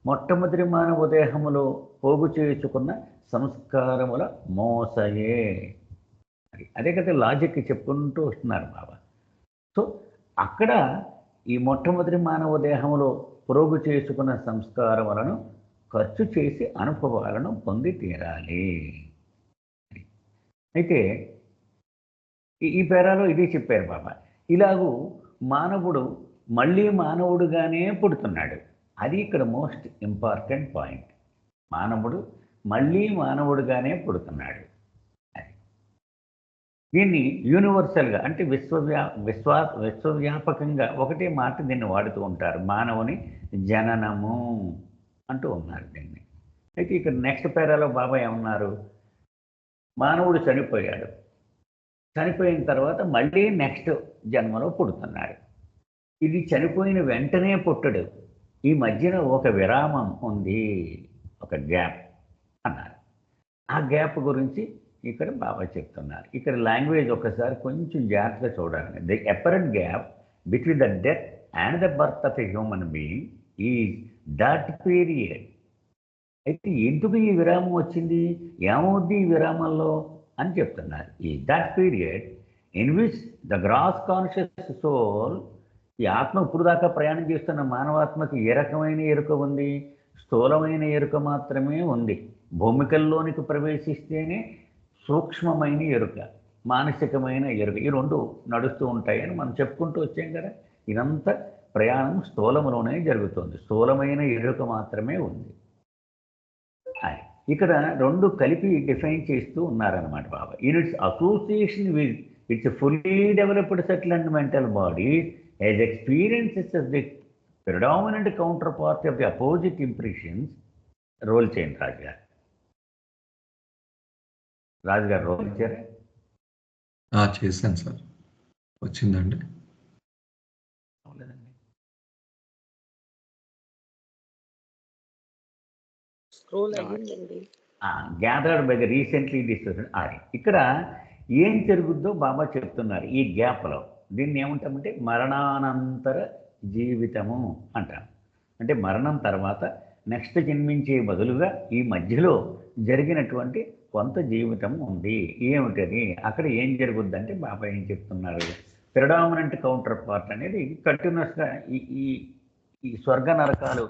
మొట్టమొదటి మానవ దేహములో పోగు చేసుకున్న సంస్కారముల మోసయే. అదే కదా లాజిక్ చెప్పుకుంటూ వస్తున్నారు బాబా. సో అక్కడ ఈ మొట్టమొదటి మానవ దేహంలో పోగు చేసుకున్న సంస్కారములను ఖర్చు చేసి అనుభవాలను పొంది తీరాలి. అయితే ఈ పేరాలో ఇదే చెప్పారు బాబా. ఇలాగూ మానవుడు మళ్ళీ మానవుడుగానే పుడుతున్నాడు. అది ఇక్కడ మోస్ట్ ఇంపార్టెంట్ పాయింట్. మానవుడు మళ్ళీ మానవుడుగానే పుడుతున్నాడు. దీన్ని యూనివర్సల్గా అంటే విశ్వవ్యాపకంగా ఒకటే మాట దీన్ని వాడుతూ ఉంటారు, మానవుని జననము అంటూ ఉన్నారు దీన్ని. అయితే ఇక్కడ నెక్స్ట్ పేరాలో బాబా ఏమన్నారు? మానవుడు చనిపోయాడు, చనిపోయిన తర్వాత మళ్ళీ నెక్స్ట్ జన్మలో పుడుతున్నాడు. ఇది చనిపోయిన వెంటనే పుట్టడు, ఈ మధ్యన ఒక విరామం ఉంది, ఒక గ్యాప్ అన్నారు. ఆ గ్యాప్ గురించి ఇక్కడ బాబా చెప్తున్నారు. ఇక్కడ లాంగ్వేజ్ ఒకసారి కొంచెం జాగ్రత్తగా చూడాలి. The apparent gap between the death and the birth of a human being is that period. అయితే ఎందుకు ఈ విరామం వచ్చింది, ఏమవుద్ది ఈ విరామంలో అని చెప్తున్నారు. ఈ that period in which the gross conscious soul, ఈ ఆత్మ ఇప్పుడు దాకా ప్రయాణం చేస్తున్న మానవాత్మకి ఏ రకమైన ఎరుక ఉంది? స్థూలమైన ఎరుక మాత్రమే ఉంది. భూమికల్లోనికి ప్రవేశిస్తేనే సూక్ష్మమైన ఎరుక, మానసికమైన ఎరుక, ఈ రెండు నడుస్తూ ఉంటాయని మనం చెప్పుకుంటూ వచ్చాం కదా. ఇదంతా ప్రయాణం స్థూలంలోనే జరుగుతుంది, స్థూలమైన ఎరుక మాత్రమే ఉంది. ఇక్కడ రెండు కలిపి డిఫైన్ చేస్తూ ఉన్నారన్నమాట Baba. In its association with its fully developed subtle and mental body as experiences as the predominant counterpart of the opposite impressions. Roll చేయండి రాజు గారు రోల్ ఇచ్చారా? చేశాను సార్. వచ్చిందండి? అవలేదండి. స్క్రోల్ అయ్యిందండి. Gathered by the recently discussed or. ఇక్కడ ఏం జరుగుద్దో బాబా చెప్తున్నారు ఈ గ్యాప్లో. దీన్ని ఏమంటామంటే మరణానంతర జీవితము అంటాం. అంటే మరణం తర్వాత నెక్స్ట్ జన్మించే బదులుగా ఈ మధ్యలో జరిగినటువంటి కొంత జీవితం ఉంది. ఏమిటది? అక్కడ ఏం జరుగుద్దంటే బాబా ఏం చెప్తున్నారు? ప్రిడామినెంట్ కౌంటర్ పార్ట్ అనేది కంటిన్యూస్గా ఈ స్వర్గ నరకాలు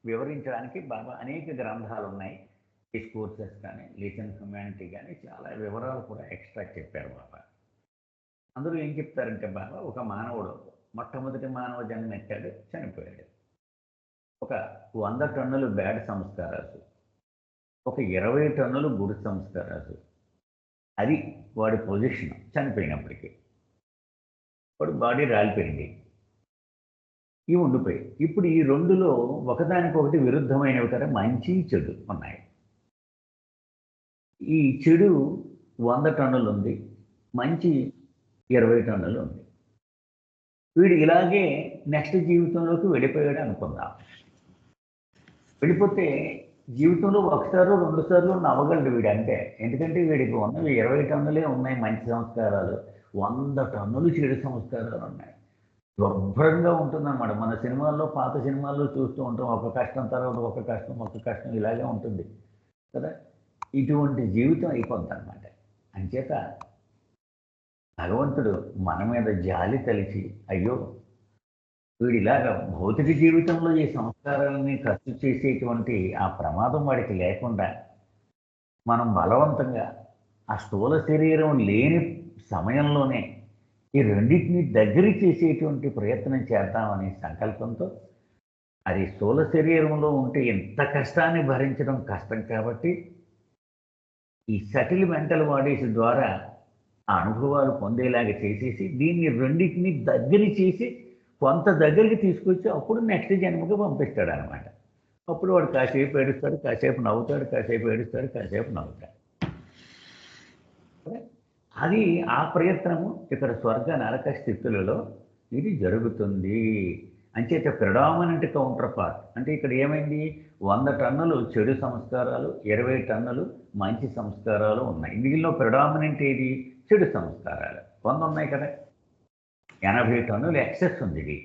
వివరించడానికి బాబా అనేక గ్రంథాలు ఉన్నాయి. డిస్కోర్సెస్ కానీ, లిసన్ హ్యుమానిటీ కానీ చాలా వివరాలు కూడా ఎక్స్ట్రా చెప్పారు బాబా. అందరూ ఏం చెప్తారంటే బాబా, ఒక మానవుడు మొట్టమొదటి మానవ జన్మ ఎత్తాడు, చనిపోయాడు. ఒక 100 టన్నులు బ్యాడ్ సంస్కారాలు, ఒక 20 టన్నులు గుడ్ సంస్కారాలు, అది వాడి పొజిషన్. చనిపోయినప్పటికీ వాడు బాడీ రాలిపోయింది, ఇవి ఉండిపోయి. ఇప్పుడు ఈ రెండులో ఒకదానికొకటి విరుద్ధమైనవి కదా, మంచి చెడు ఉన్నాయి. ఈ చెడు 100 టన్నులు ఉంది, మంచి 20 టన్నులు ఉంది. వీడు ఇలాగే నెక్స్ట్ జీవితంలోకి వెళ్ళిపోయాడు అనుకుందాం. వెళ్ళిపోతే జీవితంలో ఒకసారి 2 సార్లు నవ్వగలడు వీడు అంతే. ఎందుకంటే వీడికి ఉన్నవి 20 టన్నులే ఉన్నాయి మంచి సంస్కారాలు, 100 టన్నులు చెడు సంస్కారాలు ఉన్నాయి. దుర్భరంగా ఉంటుందన్నమాట. మన సినిమాల్లో, పాత సినిమాల్లో చూస్తూ ఉంటాం, ఒక కష్టం తర్వాత ఒక కష్టం ఇలాగే ఉంటుంది కదా. ఇటువంటి జీవితం అయిపోద్ది అనమాట. అంచేత భగవంతుడు మన మీద జాలి తలిచి, అయ్యో వీడిలాగా భౌతిక జీవితంలో ఈ సంస్కారాలని ఖర్చు చేసేటువంటి ఆ ప్రమాదం వాడికి లేకుండా మనం బలవంతంగా ఆ స్థూల శరీరం లేని సమయంలోనే ఈ రెండింటిని దగ్గర చేసేటువంటి ప్రయత్నం చేద్దామనే సంకల్పంతో, అది స్థూల శరీరంలో ఉంటే ఎంత కష్టాన్ని భరించడం కష్టం కాబట్టి ఈ సటిల్ మెంటల్ బాడీస్ ద్వారా ఆ అనుభవాలు పొందేలాగా చేసేసి దీన్ని రెండింటిని దగ్గర చేసి కొంత దగ్గరికి తీసుకొచ్చి అప్పుడు నెక్స్ట్ జన్మకి పంపిస్తాడు అనమాట. అప్పుడు వాడు కాసేపు ఏడుస్తాడు, కాసేపు నవ్వుతాడు, కాసేపు ఏడుస్తాడు, కాసేపు నవ్వుతాడు. అది ఆ ప్రయత్నము ఇక్కడ స్వర్గ నరక స్థితులలో ఇది జరుగుతుంది. అంచేత ప్రిడామినెంట్ కౌంటర్ పార్ట్ అంటే ఇక్కడ ఏమైంది, 100 టన్నులు చెడు సంస్కారాలు, 20 టన్నులు మంచి సంస్కారాలు ఉన్నాయి. దీనిలో ప్రిడామినెంట్ ఏది, చెడు సంస్కారాలు 100 ఉన్నాయి కదా, 80 టన్నులు ఎక్సెస్ ఉంది ఇది.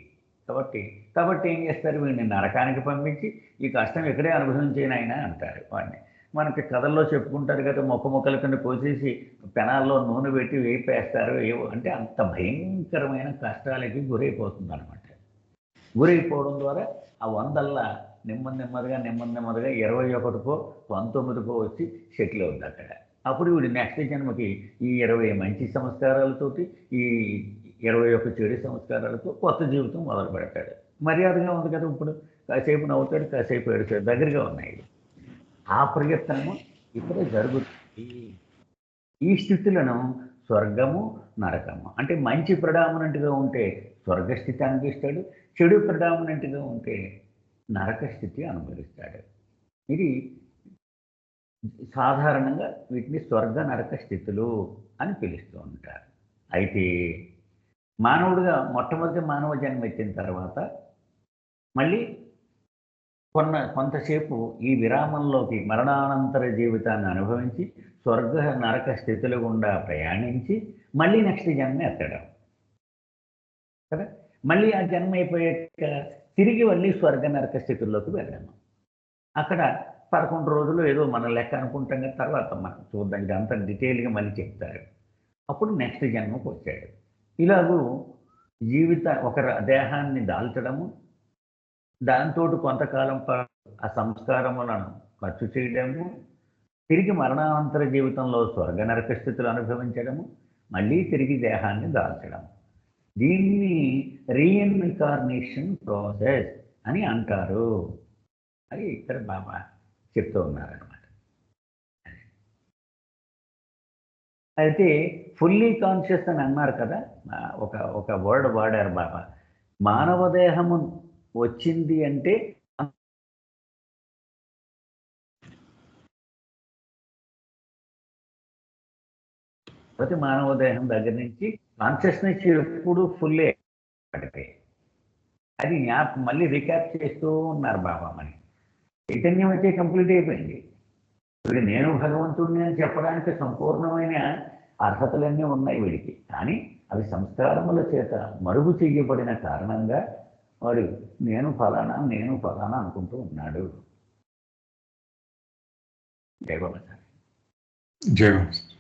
కాబట్టి ఏం చేస్తారు, వీడిని నరకానికి పంపించి ఈ కష్టం ఇక్కడే అనుభవించేయను ఆయన అంటారు వాడిని. మనకి కథల్లో చెప్పుకుంటారు కదా, మొక్కల కింద కోసేసి పెనాల్లో నూనె పెట్టి వేపేస్తారు ఏవో, అంటే అంత భయంకరమైన కష్టాలకి గురైపోతుంది అనమాట. గురైపోవడం ద్వారా ఆ 100ల్లా నెమ్మదిగా 21కో 19కో వచ్చి సెటిల్ అవుతుంది అక్కడ. అప్పుడు వీడు నెక్స్ట్ జన్మకి ఈ 20 మంచి సంస్కారాలతోటి, ఈ 21 చెడు సంస్కారాలతో కొత్త జీవితం మొదలు పెడతాడు. మర్యాదగా ఉంది కదా, ఇప్పుడు కాసేపు నవ్వుతాడు, కాసేపు ఏడుతాడు, దగ్గరగా ఉన్నాయి. ఆ ప్రయత్నము ఇక్కడ జరుగుతుంది. ఈ స్థితులను స్వర్గము నరకము అంటే మంచి ప్రిడామినెంట్గా ఉంటే స్వర్గస్థితి అనుభవిస్తాడు, చెడు ప్రిడామినెంట్గా ఉంటే నరక స్థితి అనుభవిస్తాడు. ఇది సాధారణంగా వీటిని స్వర్గ నరక స్థితులు అని పిలుస్తూ ఉంటారు. అయితే మానవుడిగా మొట్టమొదటి మానవ జన్మ ఎత్తిన తర్వాత మళ్ళీ కొంతసేపు ఈ విరామంలోకి మరణానంతర జీవితాన్ని అనుభవించి స్వర్గ నరక స్థితుల గుండా ప్రయాణించి మళ్ళీ నెక్స్ట్ జన్మ ఎత్తడం కదా. మళ్ళీ ఆ జన్మ అయిపోయాక తిరిగి మళ్ళీ స్వర్గ నరక స్థితుల్లోకి వెళ్ళాము. అక్కడ 11 రోజులు ఏదో మన లెక్క అనుకుంటాం కదా, తర్వాత మనం చూద్దాం, ఇదంతా డీటెయిల్గా మళ్ళీ చెప్తారు. అప్పుడు నెక్స్ట్ జన్మకు వచ్చాడు. ఇలాగూ ఒక దేహాన్ని దాల్చడము, దాంతో కొంతకాలం ఆ సంస్కారములను ఖర్చు చేయడము, తిరిగి మరణానంతర జీవితంలో స్వర్గ నరక స్థితులు అనుభవించడము, మళ్ళీ తిరిగి దేహాన్ని దాల్చడం. దీన్ని రీఇన్కార్నేషన్ ప్రాసెస్ అని అంటారు. అది ఇక్కడ బాబా చెప్తూ ఉన్నారనమాట. అయితే ఫుల్లీ కాన్షియస్ అని అన్నారు కదా, ఒక వర్డ్ వాడారు బాబా. మానవ దేహము వచ్చింది అంటే ప్రతి మానవ దేహం దగ్గర నుంచి కాన్షియస్నెస్ ఎప్పుడు ఫుల్లే పడితే అది మళ్ళీ రికాప్ చేస్తూ ఉన్నారు బాబా. మనకి చైతన్యం అయితే కంప్లీట్ అయిపోయింది. వీడు నేను భగవంతుడిని అని చెప్పడానికి సంపూర్ణమైన అర్హతలన్నీ ఉన్నాయి వీడికి, కానీ అవి సంస్కారముల చేత మరుగు చెయ్యబడిన కారణంగా వాడు నేను ఫలానా అనుకుంటూ ఉన్నాడు. జై బాబా సార్. జై బాబా సార్.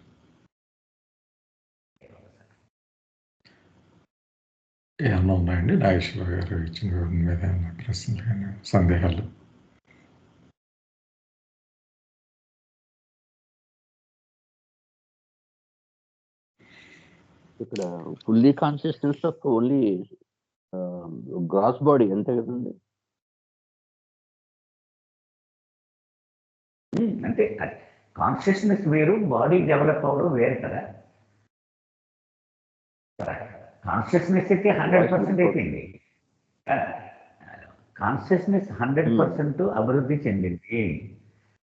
ఏమన్నా ఉన్నాయండి నాగేశ్వర గారు ఇచ్చిన వివరణ మీద ఏమన్నా ప్రశ్నలు కానీ సందేహాలు? ఇక్కడ fully consciousness of only gross body అంతే కదండి. అంటే కాన్షియస్నెస్ వేరు, బాడీ డెవలప్ అవ్వడం వేరు కదా. కాన్షియస్నెస్ అయితే 100% అయిపోయింది. కాన్షియస్నెస్ 100% అభివృద్ధి చెందింది.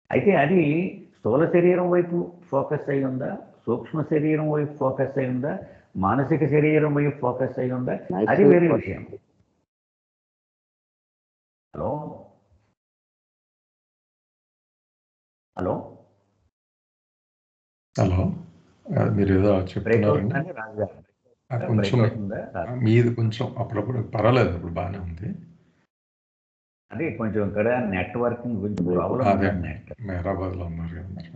అయితే అది స్థూల శరీరం వైపు ఫోకస్ అయి ఉందా, సూక్ష్మ శరీరం వైపు ఫోకస్ అయి ఉందా, మానసిక శరీరం వైపు ఫోకస్ అయి ఉందా, అది వేరే విషయం. హలో హలో హలో, మీరు ఏదో చెప్తున్నారండి. కొంచెం మీది కొంచెం అప్పుడప్పుడు పర్వాలేదు, ఇప్పుడు బాగానే ఉంది. అదే కొంచెం ఇక్కడ నెట్వర్కింగ్ కొంచెం ప్రాబ్లం. మెహరాబాద్లో ఉన్నారు కదా మీరు.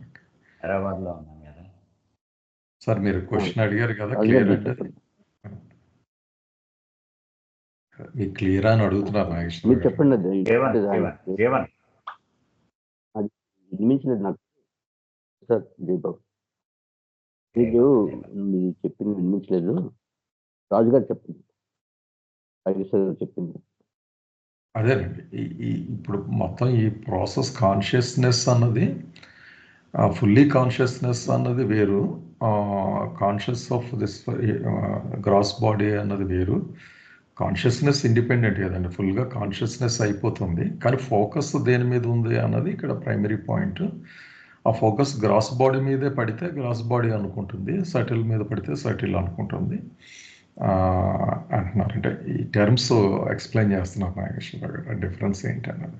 హైదరాబాద్లో ఉన్నాం కదా సార్. మీరు క్వశ్చన్ అడిగారు కదా, క్లియర్ అంటే మీకు క్లియర్ అని అడుగుతున్నారు నాగేశ్వర గారు. చెప్పండి. వినిపించలేదు నాకు సార్. దీపక్ మీరు చెప్పింది వినిపించలేదు. రాజు గారు చెప్పింది, నాగేశ్వర గారు చెప్పింది అదేనండి. ఇప్పుడు మొత్తం ఈ ప్రాసెస్ కాన్షియస్నెస్ అన్నది, ఫుల్లీ కాన్షియస్నెస్ అన్నది వేరు, conscious of this gross body అన్నది వేరు. కాన్షియస్నెస్ ఇండిపెండెంట్ కదండి, ఫుల్గా కాన్షియస్నెస్ అయిపోతుంది. కానీ ఫోకస్ దేని మీద ఉంది అన్నది ఇక్కడ ప్రైమరీ పాయింట్. ఆ ఫోకస్ గ్రాస్ బాడీ మీదే పడితే గ్రాస్ బాడీ అనుకుంటుంది, సటిల్ మీద పడితే సటిల్ అనుకుంటుంది అంటున్నారు. అంటే ఈ టర్మ్స్ ఎక్స్ప్లెయిన్ చేస్తున్నారు నాగేశ్వర గారు, డిఫరెన్స్ ఏంటన్నది.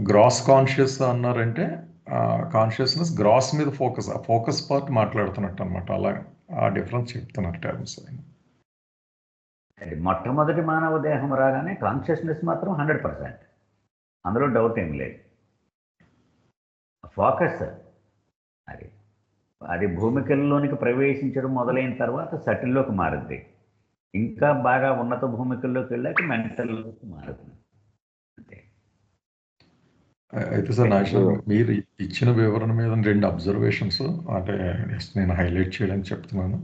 గ్రాస్ కాన్షియస్ అన్నారంటే కాన్షియస్నెస్ గ్రాస్ మీద ఫోకస్, ఆ ఫోకస్ పార్ట్ మాట్లాడుతున్నట్టు అనమాట. అలా ఆ డిఫరెన్స్ చెప్తున్నారు టర్మ్స్. మొట్టమొదటి మానవ దేహం రాగానే కాన్షియస్నెస్ మాత్రం 100%, అందులో డౌట్ ఏం లేదు. ఫోకస్ అది భూమికల్లోనికి ప్రవేశించడం మొదలైన తర్వాత సటిల్లోకి మారుద్ది. ఇంకా బాగా ఉన్నత భూమికల్లోకి వెళ్ళాక మెంటల్లోకి మారుతుంది. అంతే. అయితే సార్ నాగేశ్వర, మీరు ఇచ్చిన వివరణ మీద 2 అబ్జర్వేషన్స్ అంటే నేను హైలైట్ చేయడానికి చెప్తున్నాను.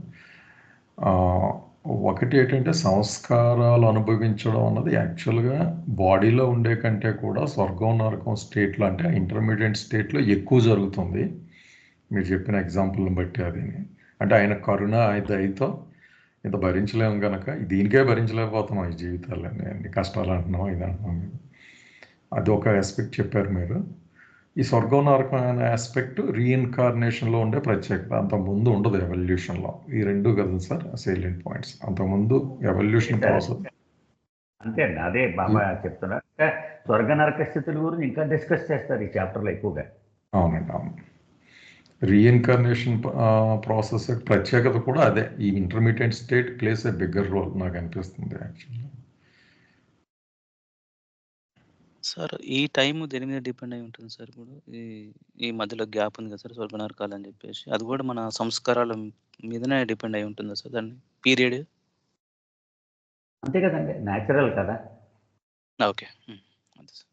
ఒకటి ఏంటంటే, సంస్కారాలు అనుభవించడం అన్నది యాక్చువల్గా బాడీలో ఉండే కంటే కూడా స్వర్గం నరకం స్టేట్లో, అంటే ఇంటర్మీడియట్ స్టేట్లో ఎక్కువ జరుగుతుంది. మీరు చెప్పిన ఎగ్జాంపుల్ని బట్టి అది అంటే ఆయన కరుణ దయతో ఇంత భరించలేము కనుక, దీనికే భరించలేకపోతున్నాం ఈ జీవితాలని, అన్ని కష్టాలు అంటున్నాం, ఇది అంటున్నాం. అది ఒక ఆస్పెక్ట్ చెప్పారు మీరు. ఈ స్వర్గం నరకం అనే ఆస్పెక్ట్ రీఇన్కార్నేషన్లో ఉండే ప్రత్యేకత, అంతకుముందు ఉండదు ఎవల్యూషన్లో. ఈ 2 కదా సార్ సైలెంట్ పాయింట్స్. అంతకుముందు ఎవల్యూషన్ ప్రాసెస్ అంతే అండి. అదే బాబా చెప్తున్నారు. స్వర్గ నరక స్థితుల గురించి ఇంకా డిస్కస్ చేస్తారు ఈ చాప్టర్లో ఎక్కువగా. అవునండి, అవును. రీఇన్కార్నేషన్ ప్రాసెస్ ప్రత్యేకత కూడా అదే. ఈ intermediate state place a bigger role నాకు అనిపిస్తుంది యాక్చువల్లీ. సార్ ఈ టైం దేని మీద డిపెండ్ అయి ఉంటుంది సార్? ఇప్పుడు ఈ మధ్యలో గ్యాప్ ఉంది కదా సార్, స్వర్గ నరకాలు అని చెప్పేసి, అది కూడా మన సంస్కారాల మీదనే డిపెండ్ అయి ఉంటుందా సార్ దాన్ని పీరియడ్? అంతే కదండి, న్యాచురల్ కదా. ఓకే, అంతే సార్.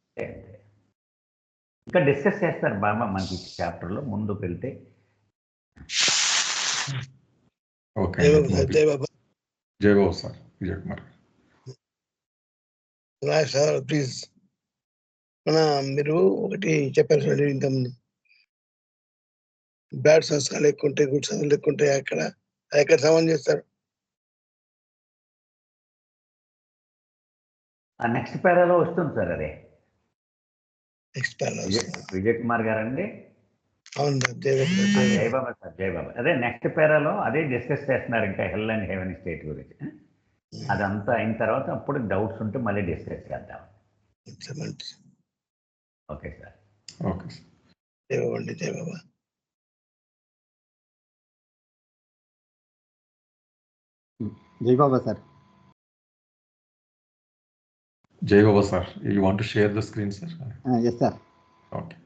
ఇంకా డిస్కస్ చేస్తారు బాబా మనకి చాప్టర్లో ముందుకు వెళ్తే. ఓకే, జై Babu sir. Vijay Kumar sir please. మీరు ఒకటి చెప్పారు సార్ ఇంతకుముందు, బ్యాడ్ సంస్కారాలు ఎక్కువ ఉంటాయి, గుడ్ సంస్కారాలు ఎక్కువ ఉంటాయి. ఎక్కడ సమానం చేస్తారు? నెక్స్ట్ పేరాలో వస్తుంది సార్. అదే నెక్స్ట్ పేరాలో విజయ్ కుమార్ గారు అండి. అవును, జై బాబా సార్, జై బాబా. అదే నెక్స్ట్ పేరాలో అదే డిస్కస్ చేస్తున్నారు, ఇంకా హెల్ అండ్ హెవెన్ స్టేట్ గురించి. అదంతా అయిన తర్వాత అప్పుడు డౌట్స్ ఉంటే మళ్ళీ డిస్కస్ చేద్దాం. Okay sir. Okay sir. జై బాబా అండి, జై బాబా. జై బాబా సార్. జై Baba sir. You want to share the screen sir? Yes sir. Okay.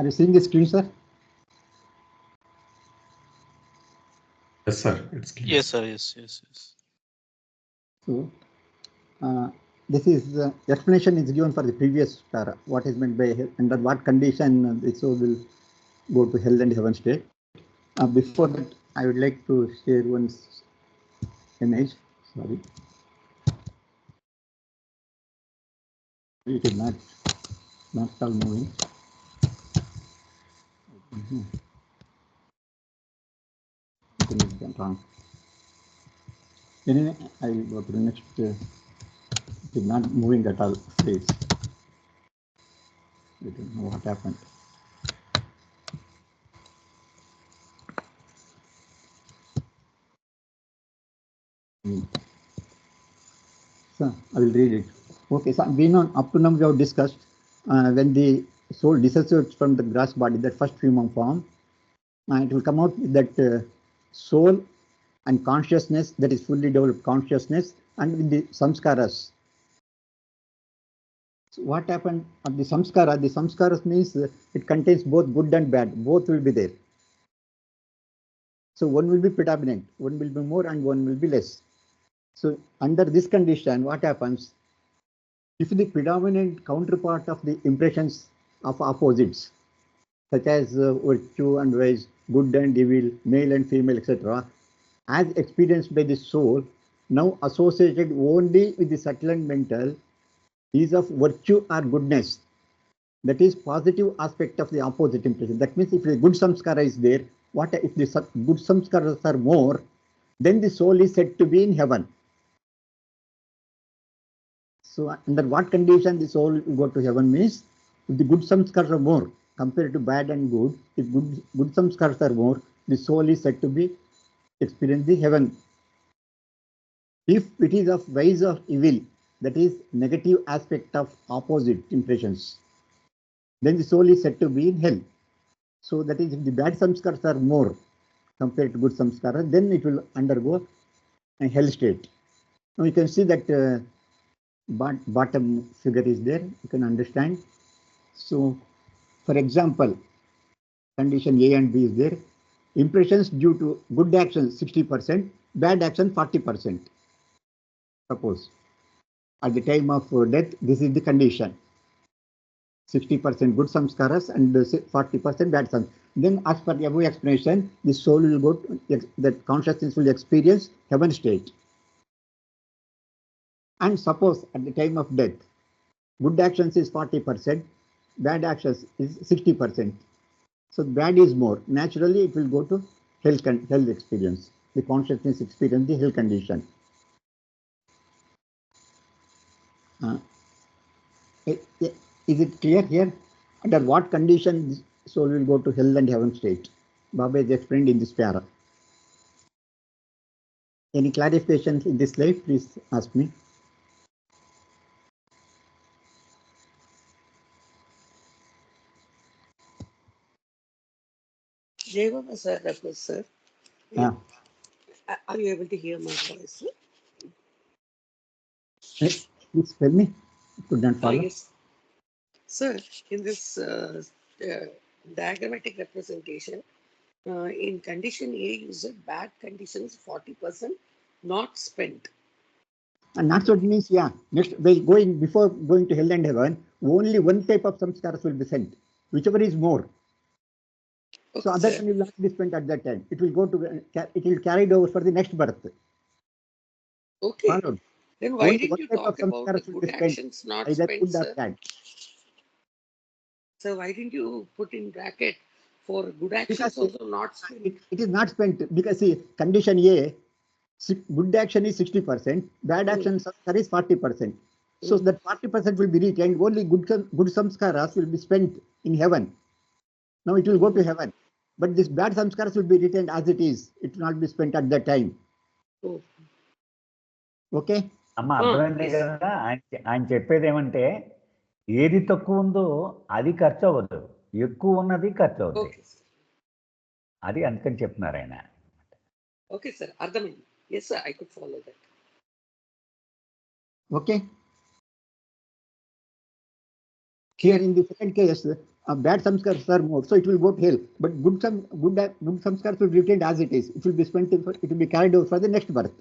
Are you seeing the screen, sir? Yes, sir. It's clear. Yes, sir. Yes. So, this is the explanation is given for the previous para. What is meant by under what condition the soul will go to hell and heaven state. Before that, I would like to share one image. Sorry. It is not all moving. Something is gone wrong. Anyway, I will go to the next. It is not moving at all. Please. I don't know what happened. So I will read it. Okay, so we know up to now we have discussed when the soul dissociates from the gross body, that first human form, it will come out with that soul and consciousness, that is fully developed consciousness, and with the samskaras. So what happened at the samskara? The samskaras means it contains both good and bad. Both will be there. So one will be predominant, one will be more, and one will be less. So under this condition, what happens? If the predominant counterpart of the impressions of opposites, such as virtue and vice, good and evil, male and female, etc., as experienced by the soul, now associated only with the subtle and mental, is of virtue or goodness. That is positive aspect of the opposite impression. That means if the good samskara is there, what if the good samskaras are more, then the soul is said to be in heaven. So under what condition the soul will go to heaven means, if the good samskaras are more compared to bad and good, if good samskaras are more, the soul is said to be experience the heaven. If it is of vice or evil, that is negative aspect of opposite impressions, then the soul is said to be in hell. So that is, if the bad samskaras are more compared to good samskaras, then it will undergo a hell state. Now you can see that bottom figure is there, you can understand. So for example, condition A and B is there. Impressions due to good action 60%, bad action 40%. Suppose at the time of death, this is the condition. 60% good samskaras and 40% bad samskaras. Then as per the above explanation, the soul will go to, that consciousness will experience heaven state. And suppose at the time of death, good actions is 40%, bad actions is 60%. So bad is more. Naturally, it will go to hell experience. The consciousness experience the hell condition. Is it clear here? Under what condition soul will go to hell and heaven state? Baba is explained in this para. Any clarification in this slide? Please ask me. Jai Baba sir, that was sir. Yeah. Are you able to hear my voice? Please tell me. Could not follow. Yes. Sir, in this diagrammatic representation, in condition A, you said bad conditions 40% not spent. And that's what it means, yeah. Next, before going to hell and heaven, only one type of samskaras will be sent, whichever is more. Okay, so other one will not be spent at that time. It will go to, it will carried over for the next birth. Okay. Followed. Then why didn't you talk about the good actions not spent, sir? So why didn't you put in bracket for good actions also not spent? It is not spent because see, condition A, good action is 60%, bad action is 40%. So that 40% will be retained, only good samskaras will be spent in heaven. Now it will go to heaven. But this bad samskaras will be retained as it is. It will not be spent at that time. Okay? అమ్మ అర్థమైంది కదా ఆయన చెప్పేది ఏమంటే ఏది తక్కువ ఉందో అది ఖర్చు అవ్వదు, ఎక్కువ ఉన్నది ఖర్చు అవుతుంది. అది అందుకని చెప్తున్నారు ఆయన. ఓకే సార్, అర్థమైంది. yes sir, I could follow that. Okay. Here in the second case, bad samskaras are more, so it will go to hell. But good samskaras will be retained as it is. It will be spent. It will be carried over for the next birth.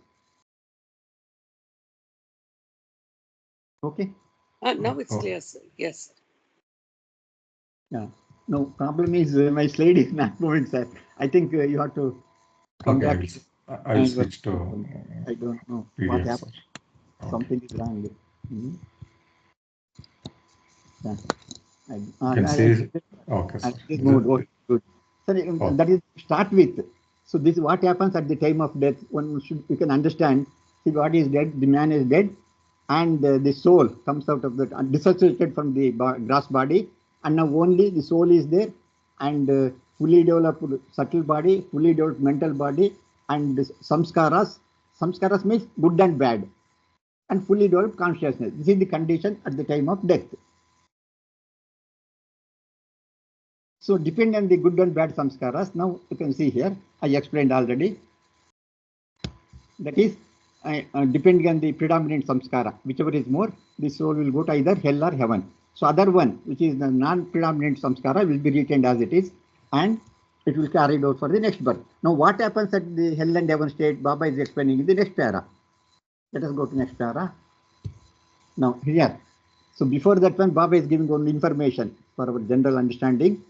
Okay. Now it's clear, sir. Yes, sir. Yeah. No problem is my slide is not moving, sir. I think you have to come back. I'll And switch to I don't know what PDF, sir. happened. Okay. Something is wrong. Yeah. You can see. Okay, sir. Good. Sorry, Oh. that is start with. So this is what happens at the time of death. One should, you can understand. See, God is dead, the man is dead, and the soul comes out of the dissociated from the gross body, and now only the soul is there, and fully developed subtle body, fully developed mental body, and samskaras. Samskaras means good and bad, and fully developed consciousness. This is the condition at the time of death. So depend on the good and bad samskaras. Now you can see here, I explained already. That is depending on the predominant samskara, whichever is more, the soul will go to either hell or heaven. So other one, which is the non-predominant samskara, will be retained as it is, and it will carry out for the next birth. Now what happens at the hell and heaven state, Baba is explaining in the next para. Let us go to next para. Now here, so before that one, Baba is giving only information for our general understanding.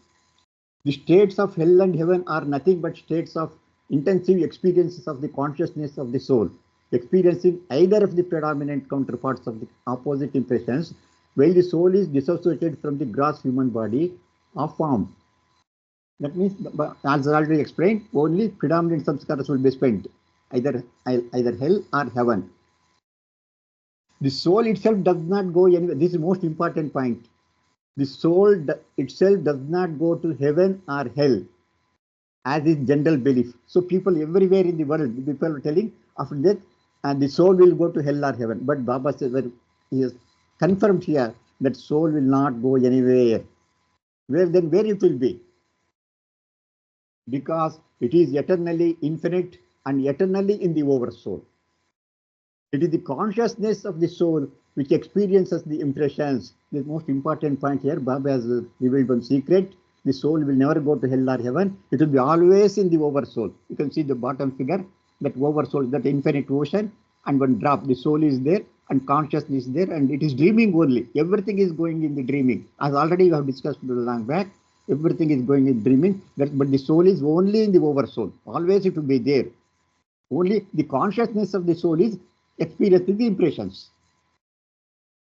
The states of hell and heaven are nothing but states of intensive experiences of the consciousness of the soul, experiencing either of the predominant counterparts of the opposite impressions, while the soul is dissociated from the gross human body of form. That means, as already explained, only predominant samskaras will be spent, either hell or heaven. The soul itself does not go anywhere. This is the most important point. The soul itself does not go to heaven or hell, as is general belief. So people everywhere in the world, people are telling after death, and the soul will go to hell or heaven. But Baba says, well, he has confirmed here that soul will not go anywhere. Where it will be? Because it is eternally infinite and eternally in the oversoul. It is the consciousness of the soul which experiences the impressions. The most important point here, Baba has revealed one secret. The soul will never go to hell or heaven. It will be always in the oversoul. You can see the bottom figure, that oversoul, that infinite ocean, and one drop, the soul is there and consciousness is there, and it is dreaming only. Everything is going in the dreaming. As already we have discussed long back, everything is going in dreaming, but the soul is only in the oversoul. Always it will be there. Only the consciousness of the soul is experiencing the impressions.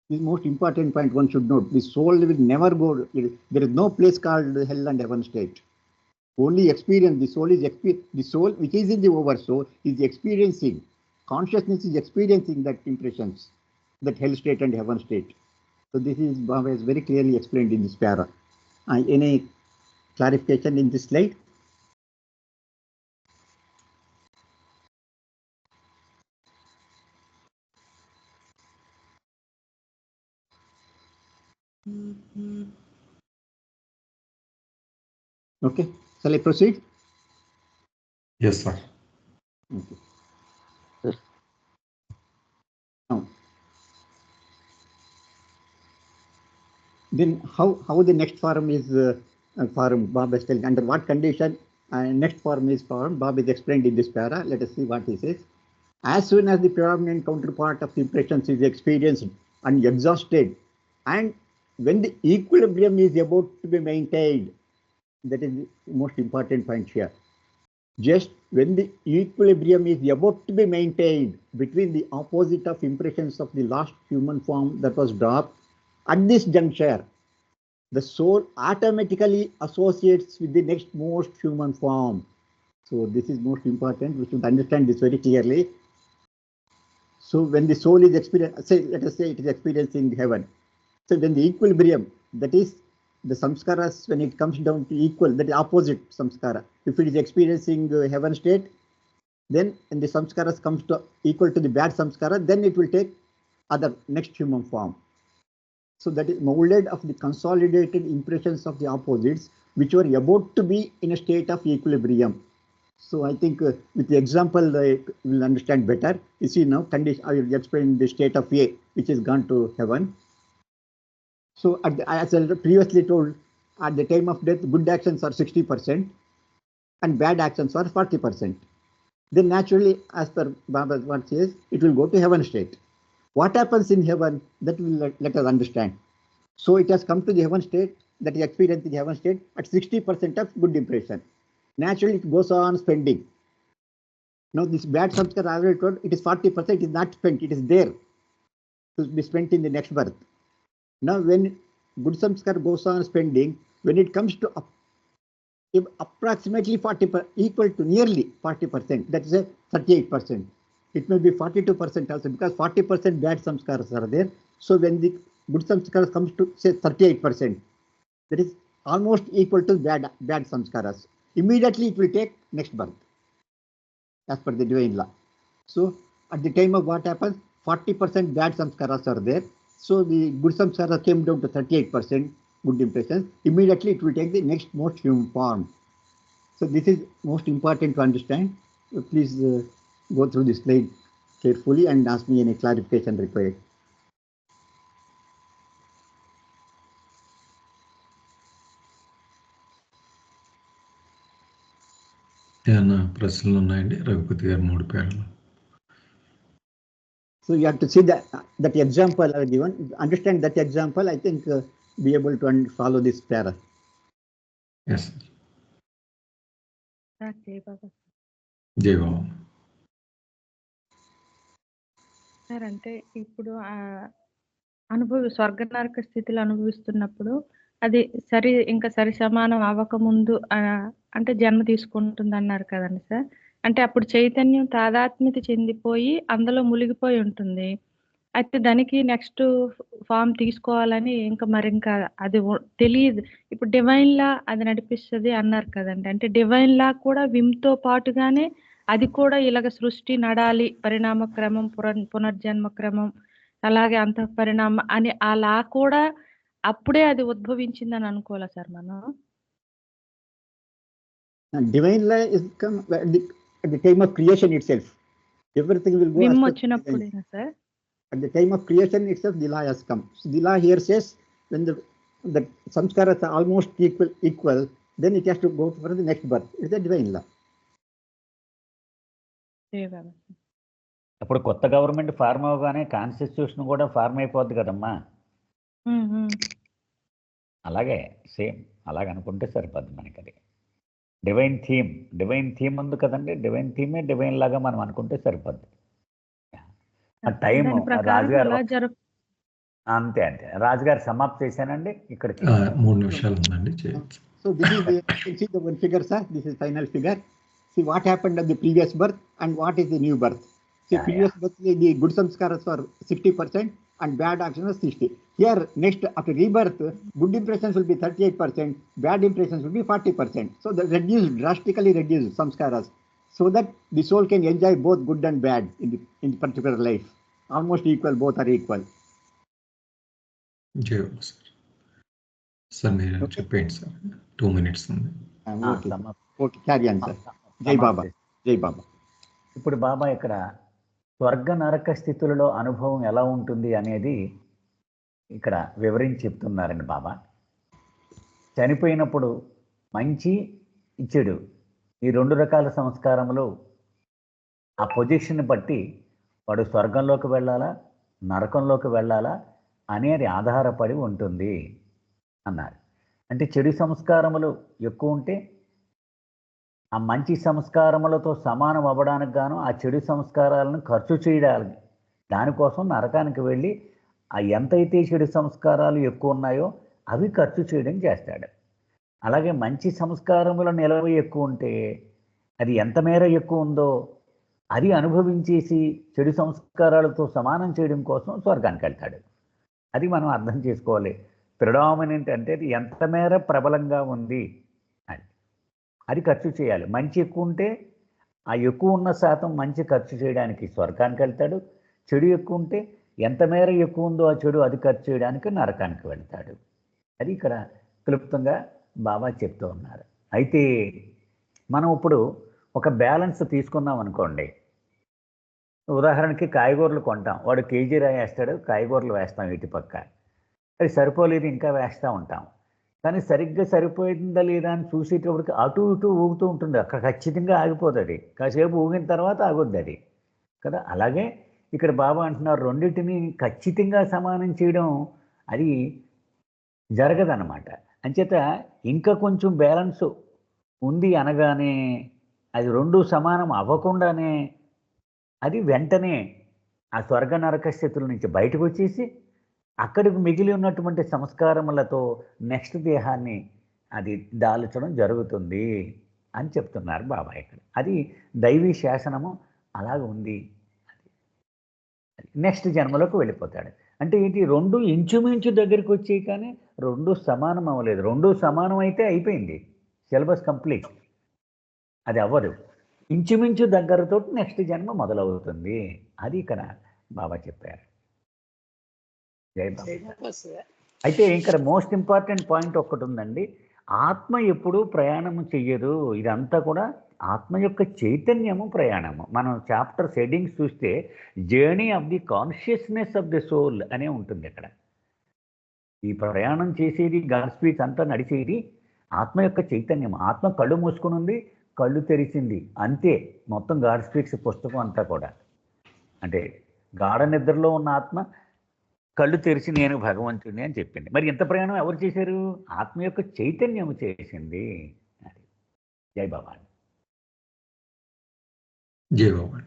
This is the most important point one should note. The soul will never go. There is no place called hell and heaven state. Only experience. The soul is the soul which is in the oversoul is experiencing. Consciousness is experiencing that impressions, that hell state and heaven state. So this is Baba has very clearly explained in this para. Any clarification in this slide? Okay, shall I proceed? Yes, sir. Okay. Now, then how the next form is formed? Baba is telling under what condition next form is formed. Baba is explained in this para. Let us see what he says. As soon as the predominant counterpart of the impressions is experienced and exhausted, and when the equilibrium is about to be maintained, that is the most important point here. Just when the equilibrium is about to be maintained between the opposite of impressions of the last human form that was dropped, at this juncture, the soul automatically associates with the next most human form. So this is most important. We should understand this very clearly. So when the soul is experiencing, let us say it is experiencing heaven. So when the equilibrium, that is the samskaras, when it comes down to equal, that is opposite samskara. If it is experiencing heaven state, then when the samskaras comes to equal to the bad samskara, then it will take other next human form. So that is molded of the consolidated impressions of the opposites, which were about to be in a state of equilibrium. So I think with the example, we'll understand better. You see now, condition, I will explain the state of A, which has gone to heaven. So as I previously told, at the time of death, good actions are 60% and bad actions are 40%. Then naturally, as per Baba what says, it will go to heaven state. What happens in heaven, that will let us understand. So it has come to the heaven state, that is experiencing heaven state at 60% of good impression. Naturally, it goes on spending. Now this bad samskara, I already told, it is 40%, it is not spent, it is there to be spent in the next birth. Now when good samskara goes on spending, when it comes to approximately 40%, equal to nearly 40%, that is a 38%. It may be 42% also, because 40% bad samskaras are there. So when the good samskaras comes to say 38%, that is almost equal to bad samskaras. Immediately it will take next birth, as per the divine law. So at the time of what happens, 40% bad samskaras are there. So the good samskaras came down to 38% good impressions. Immediately it will take the next most human form. So this is most important to understand. Please go through this slide carefully and ask me any clarification required. ఏమన్నా ప్రశ్నలు ఉన్నాయండి రఘుపతి గారు 3 పేర్లు? So you have to see that example I given. Understand that example. I think be able to follow this para. Yes. జై బాబా. జై Baba. Sir అంటే ఇప్పుడు స్వర్గ నరక స్థితిలో అనుభవిస్తున్నప్పుడు అది ఇంకా సరి సమానం అవ్వకముందు అంటే జన్మ తీసుకుంటుంది అన్నారు కదండి సార్. అంటే అప్పుడు చైతన్యం తాదాత్మ్యత చెందిపోయి అందులో మునిగిపోయి ఉంటుంది. అయితే దానికి నెక్స్ట్ ఫామ్ తీసుకోవాలని ఇంకా అది తెలియదు. ఇప్పుడు డివైన్ లా అది నడిపిస్తుంది అన్నారు కదండి. అంటే డివైన్ లా కూడా విమ్తో పాటుగానే అది కూడా ఇలాగ సృష్టి నడాలి, పరిణామ క్రమం, పునర్జన్మ క్రమం, అలాగే అంతఃపరిణామ అని ఆ లా కూడా అప్పుడే అది ఉద్భవించిందని అనుకోవాలా సార్ మనం? Divine law is come at the time of creation itself. Everything will go విమ్ వచ్చినప్పుడేనా sir? At the time of creation itself, the law has come. So the law here says when the samskaras are almost equal, then it has to go for the next birth. It's a divine law. అప్పుడు కొత్త government form అవగానే constitution కూడా form అయిపోద్ది కదమ్మా. అలాగే same అలాగ అనుకుంటే సరిపోద్ది మనకి. అది డివైన్ థీమ్ ఉంది కదండి. డివైన్ థీమే డివైన్ లాగా మనం అనుకుంటే సరిపోద్ది. టైం రాజుగారు అంతే రాజుగారు సమాప్తి చేశానండి. ఇక్కడ 3 నిమిషాలు ఉందండి. So this is the one figure, sir. This is final figure. See what happened at the previous birth and what is the new birth. See, previous birth the good samskaras were 60% and bad actions are 60. Here next after rebirth, good impressions will be 38%, bad impressions will be 40%. So the drastically reduced samskaras, so that the soul can enjoy both good and bad in the particular life. Almost equal, both are equal. జై Baba sir. Sir మీరు చెప్పండి sir. 2 minutes ఉంది. Okay carry on sir. జై బాబా. జై బాబా. ఇప్పుడు బాబా ఇక్కడ స్వర్గ నరక స్థితులలో అనుభవం ఎలా ఉంటుంది అనేది ఇక్కడ వివరించి చెప్తున్నారండి బాబా. చనిపోయినప్పుడు మంచి చెడు ఈ 2 రకాల సంస్కారములు ఆ పొజిషన్ బట్టి వాడు స్వర్గంలోకి వెళ్ళాలా నరకంలోకి వెళ్ళాలా అనేది ఆధారపడి ఉంటుంది అన్నారు. అంటే చెడు సంస్కారములు ఎక్కువ ఉంటే ఆ మంచి సంస్కారములతో సమానం అవ్వడానికి గాను ఆ చెడు సంస్కారాలను ఖర్చు చేయడానికి దానికోసం నరకానికి వెళ్ళి ఆ ఎంతైతే చెడు సంస్కారాలు ఎక్కువ ఉన్నాయో అవి ఖర్చు చేయడం చేస్తాడు. అలాగే మంచి సంస్కారముల నిలవ ఎక్కువ ఉంటే అది ఎంత మేర ఎక్కువ ఉందో అది అనుభవించేసి చెడు సంస్కారాలతో సమానం చేయడం కోసం స్వర్గానికి వెళ్తాడు. అది మనం అర్థం చేసుకోవాలి. ప్రిడామినెంట్ అంటే అది ఎంత మేర ప్రబలంగా ఉంది అది ఖర్చు చేయాలి. మంచి ఎక్కువ ఉంటే ఆ ఎక్కువ ఉన్న శాతం మంచి ఖర్చు చేయడానికి స్వర్గానికి వెళ్తాడు. చెడు ఎక్కువ ఉంటే ఎంత మేర ఎక్కువ ఉందో ఆ చెడు అది ఖర్చు చేయడానికి నరకానికి వెళ్తాడు. అది ఇక్కడ క్లుప్తంగా బాబా చెప్తూ ఉన్నారు. అయితే మనం ఇప్పుడు ఒక బ్యాలెన్స్ తీసుకున్నాం అనుకోండి. ఉదాహరణకి కాయగూరలు కొంటాం, వాడు కేజీ రాయి వేస్తాడు, కాయగూరలు వేస్తాం ఇటు పక్క. అది సరిపోలేదు ఇంకా వేస్తూ ఉంటాం. కానీ సరిగ్గా సరిపోయిందా లేదా అని చూసేటప్పటికి అటు ఇటు ఊగుతూ ఉంటుంది. అక్కడ ఖచ్చితంగా ఆగిపోతుంది. అది కాసేపు ఊగిన తర్వాత ఆగుద్ది అది కదా. అలాగే ఇక్కడ బాబా అంటున్నారు రెండింటిని ఖచ్చితంగా సమానం చేయడం అది జరగదన్నమాట. అంచేత ఇంకా కొంచెం బ్యాలెన్స్ ఉంది అనగానే అది రెండు సమానం అవ్వకుండానే అది వెంటనే ఆ స్వర్గ నరక స్థితుల నుంచి బయటకు వచ్చేసి అక్కడికి మిగిలి ఉన్నటువంటి సంస్కారములతో నెక్స్ట్ దేహాన్ని అది దాల్చడం జరుగుతుంది అని చెప్తున్నారు బాబా ఇక్కడ. అది దైవీ శాసనము అలాగ ఉంది. నెక్స్ట్ జన్మలోకి వెళ్ళిపోతాడు. అంటే ఏంటి, రెండు ఇంచుమించు దగ్గరికి వచ్చాయి కానీ రెండు సమానం అవ్వలేదు. రెండు సమానం అయితే అయిపోయింది, సిలబస్ కంప్లీట్. అది అవ్వదు, ఇంచుమించు దగ్గరతో నెక్స్ట్ జన్మ మొదలవుతుంది. అది ఇక్కడ బాబా చెప్పారు. జై బాబా. అయితే ఇక్కడ మోస్ట్ ఇంపార్టెంట్ పాయింట్ ఒక్కటి ఉందండి. ఆత్మ ఎప్పుడూ ప్రయాణము చెయ్యదు. ఇదంతా కూడా ఆత్మ యొక్క చైతన్యము ప్రయాణము. మనం చాప్టర్ హెడ్డింగ్స్ చూస్తే journey of the consciousness of the soul అనే ఉంటుంది ఇక్కడ. ఈ ప్రయాణం చేసేది, గాడ్ స్పీచ్ అంతా నడిచేది ఆత్మ యొక్క చైతన్యం. ఆత్మ కళ్ళు మూసుకుని ఉంది, కళ్ళు తెరిచింది, అంతే. మొత్తం గాడ్ స్పీక్స్ పుస్తకం అంతా కూడా అంటే గాఢ నిద్రలో ఉన్న ఆత్మ కళ్ళు తెరిచి నేను భగవంతుడిని అని చెప్పింది. మరి ఇంత ప్రయాణం ఎవరు చేశారు? ఆత్మ యొక్క చైతన్యం చేసింది. జై బాబా. జై బాబా.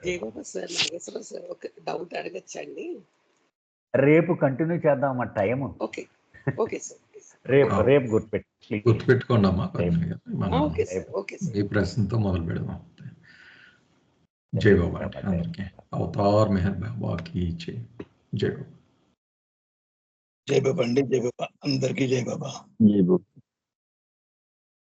జై బాబా సార్. నాగేశ్వర సార్ ఒక డౌట్ అడగచ్చండి? రేపు కంటిన్యూ చేద్దాం ఆ టైము. Okay okay sir. రేపు గుర్తుపెట్టుకోండి అమ్మా. ఈ ప్రశ్నతో మొదలు పెడదాం. జై బాబా. అందరికీ అవతార్ మెహర్ బాబాకి జై. జై బాబా. జై బాబా అండి. జై బాబా అందరికీ. జై బాబా. జై బాబా.